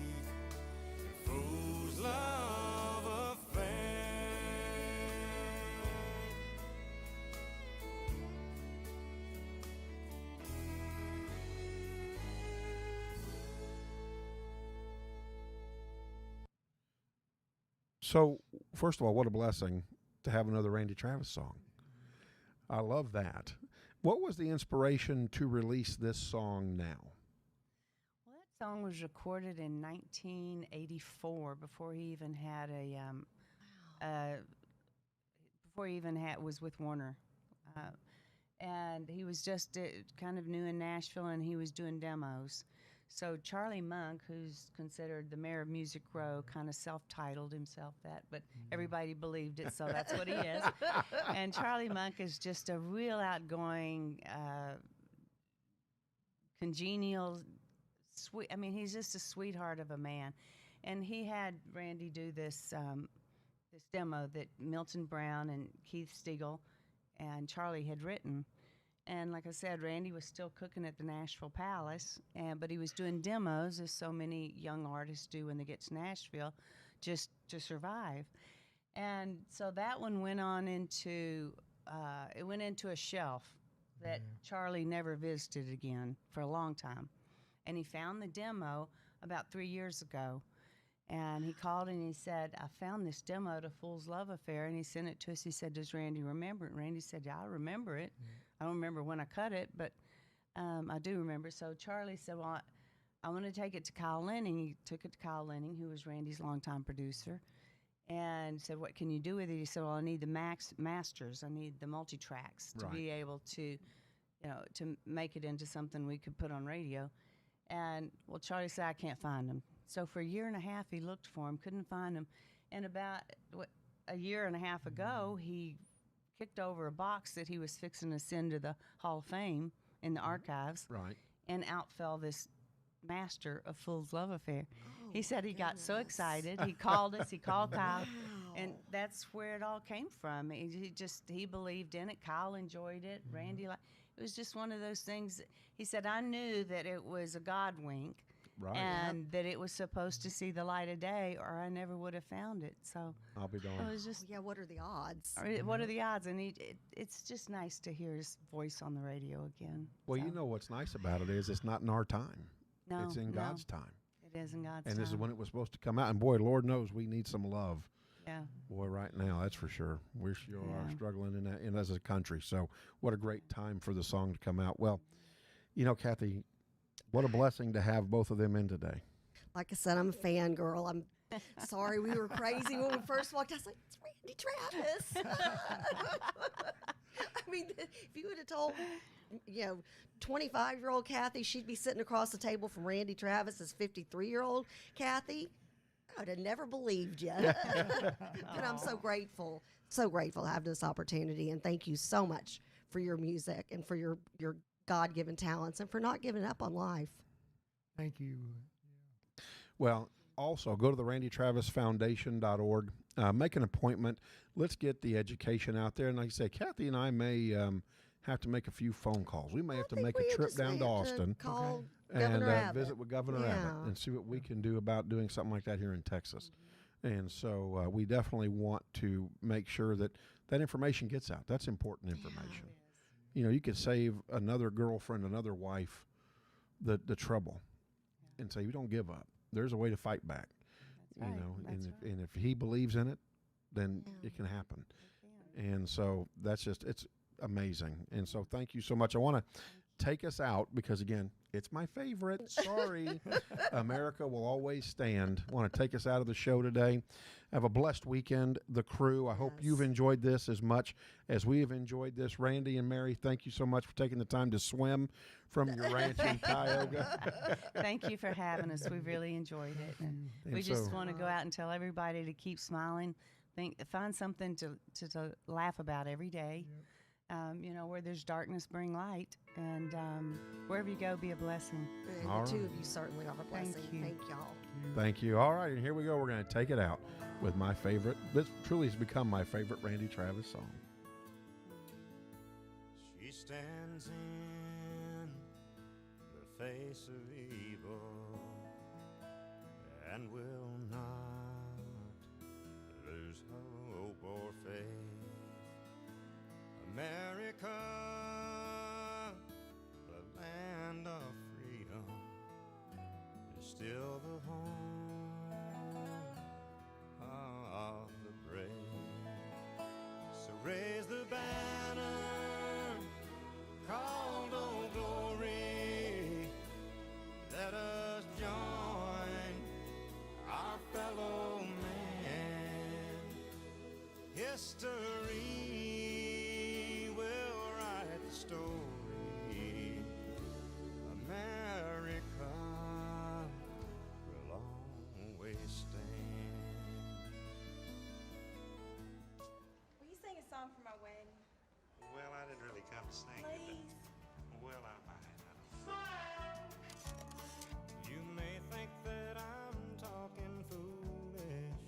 fool's love affair. So, first of all, what a blessing to have another Randy Travis song. I love that. What was the inspiration to release this song now? Well, song was recorded in 1984 before he even had was with Warner. And he was just kind of new in Nashville, and he was doing demos. So Charlie Monk, who's considered the mayor of Music Row, kind of self-titled himself that, but everybody believed it, so that's what he is. And Charlie Monk is just a real outgoing, congenial, sweet. I mean, he's just a sweetheart of a man. And he had Randy do this this demo that Milton Brown and Keith Stegall and Charlie had written. And like I said, Randy was still cooking at the Nashville Palace, but he was doing demos, as so many young artists do when they get to Nashville, just to survive. And so that one went on into a shelf that Charlie never visited again for a long time. And he found the demo about 3 years ago. And he called and he said, I found this demo to Fool's Love Affair, and he sent it to us. He said, does Randy remember it? And Randy said, yeah, I remember it. I don't remember when I cut it, but I do remember. So Charlie said, well, I want to take it to Kyle Lenning. He took it to Kyle Lenning, who was Randy's longtime producer, and said, what can you do with it? He said, well, I need the masters. I need the multi-tracks to be able to, to make it into something we could put on radio. And, well, Charlie said, I can't find them. So for a year and a half, he looked for him, couldn't find him. And about a year and a half ago, he kicked over a box that he was fixing to send to the Hall of Fame in the archives. Right. And out fell this master of Fool's Love Affair. He said he got so excited. He called us. He called Kyle. And that's where it all came from. He believed in it. Kyle enjoyed it. Randy, it was just one of those things. He said, I knew that it was a God wink. Right. And that it was supposed to see the light of day, or I never would have found it. So I'll be darned. It was just, what are the odds? What are the odds? And it's just nice to hear his voice on the radio again. Well, you know what's nice about it is it's not in our time. No, it's in God's time. It is in God's time. And this is when it was supposed to come out. And boy, Lord knows we need some love. Yeah. Boy, right now, that's for sure. We sure are struggling in that, as a country. So what a great time for the song to come out. Well, Kathy, what a blessing to have both of them in today. Like I said, I'm a fangirl. I'm sorry we were crazy when we first walked. I was like, it's Randy Travis. I mean, if you would have told, 25-year-old Kathy she'd be sitting across the table from Randy Travis as 53-year-old Kathy, I would have never believed you. But I'm so grateful to have this opportunity. And thank you so much for your music and for your God-given talents and for not giving up on life. Thank you. Well, also go to the randytravisfoundation.org. Make an appointment. Let's get the education out there. And like I say, Kathy and I may have to make a few phone calls. We may have to make a trip down to Austin and visit with Governor Abbott and see what we can do about doing something like that here in Texas. And so we definitely want to make sure that information gets out. That's important information. You could save another girlfriend, another wife, the trouble, and say, you don't give up. There's a way to fight back. That's right. And if he believes in it, then it can happen. And so it's amazing. And so thank you so much. I want to take us out because, again, it's my favorite. Sorry. America will always stand. I want to take us out of the show today. Have a blessed weekend, the crew. I hope you've enjoyed this as much as we have enjoyed this. Randy and Mary, thank you so much for taking the time to swim from your ranch in Tioga. Thank you for having us. We really enjoyed it. And we just want to go out and tell everybody to keep smiling. Find something to laugh about every day. Where there's darkness, bring light. And wherever you go, be a blessing. And the two of you certainly are a blessing. Thank y'all. Thank you. All right, and here we go. We're going to take it out with my favorite. This truly has become my favorite Randy Travis song. She stands in the face of evil and will not lose hope or faith. America, the land of freedom, is still the home of the brave. So raise the banner called Old Glory. Let us join history will write the story. America will always stand. Will you sing a song for my wedding? Well, I didn't really come to sing. Please. Well, I might. You may think that I'm talking foolish.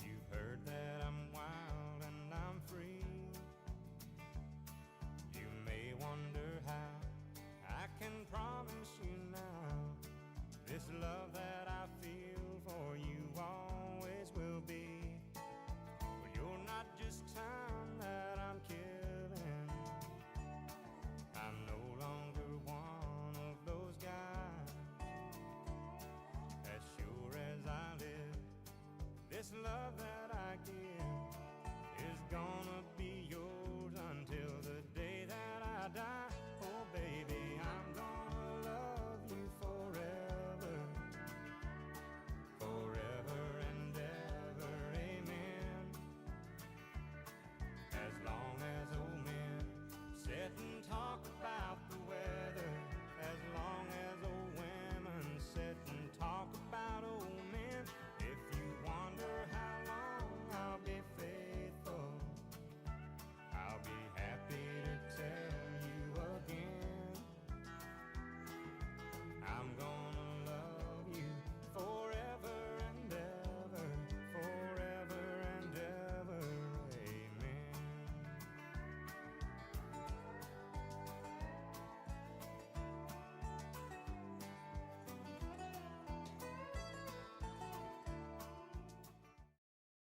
You've heard that I'm wild and I'm free. You may wonder how I can promise you now this love that I feel for you always will be. But you're not just time that I'm killing. I'm no longer one of those guys. As sure as I live, this love that I give is gonna be yours until the day that I die. Oh baby, I'm gonna love you forever, forever and ever, amen. As long as old men sit and talk about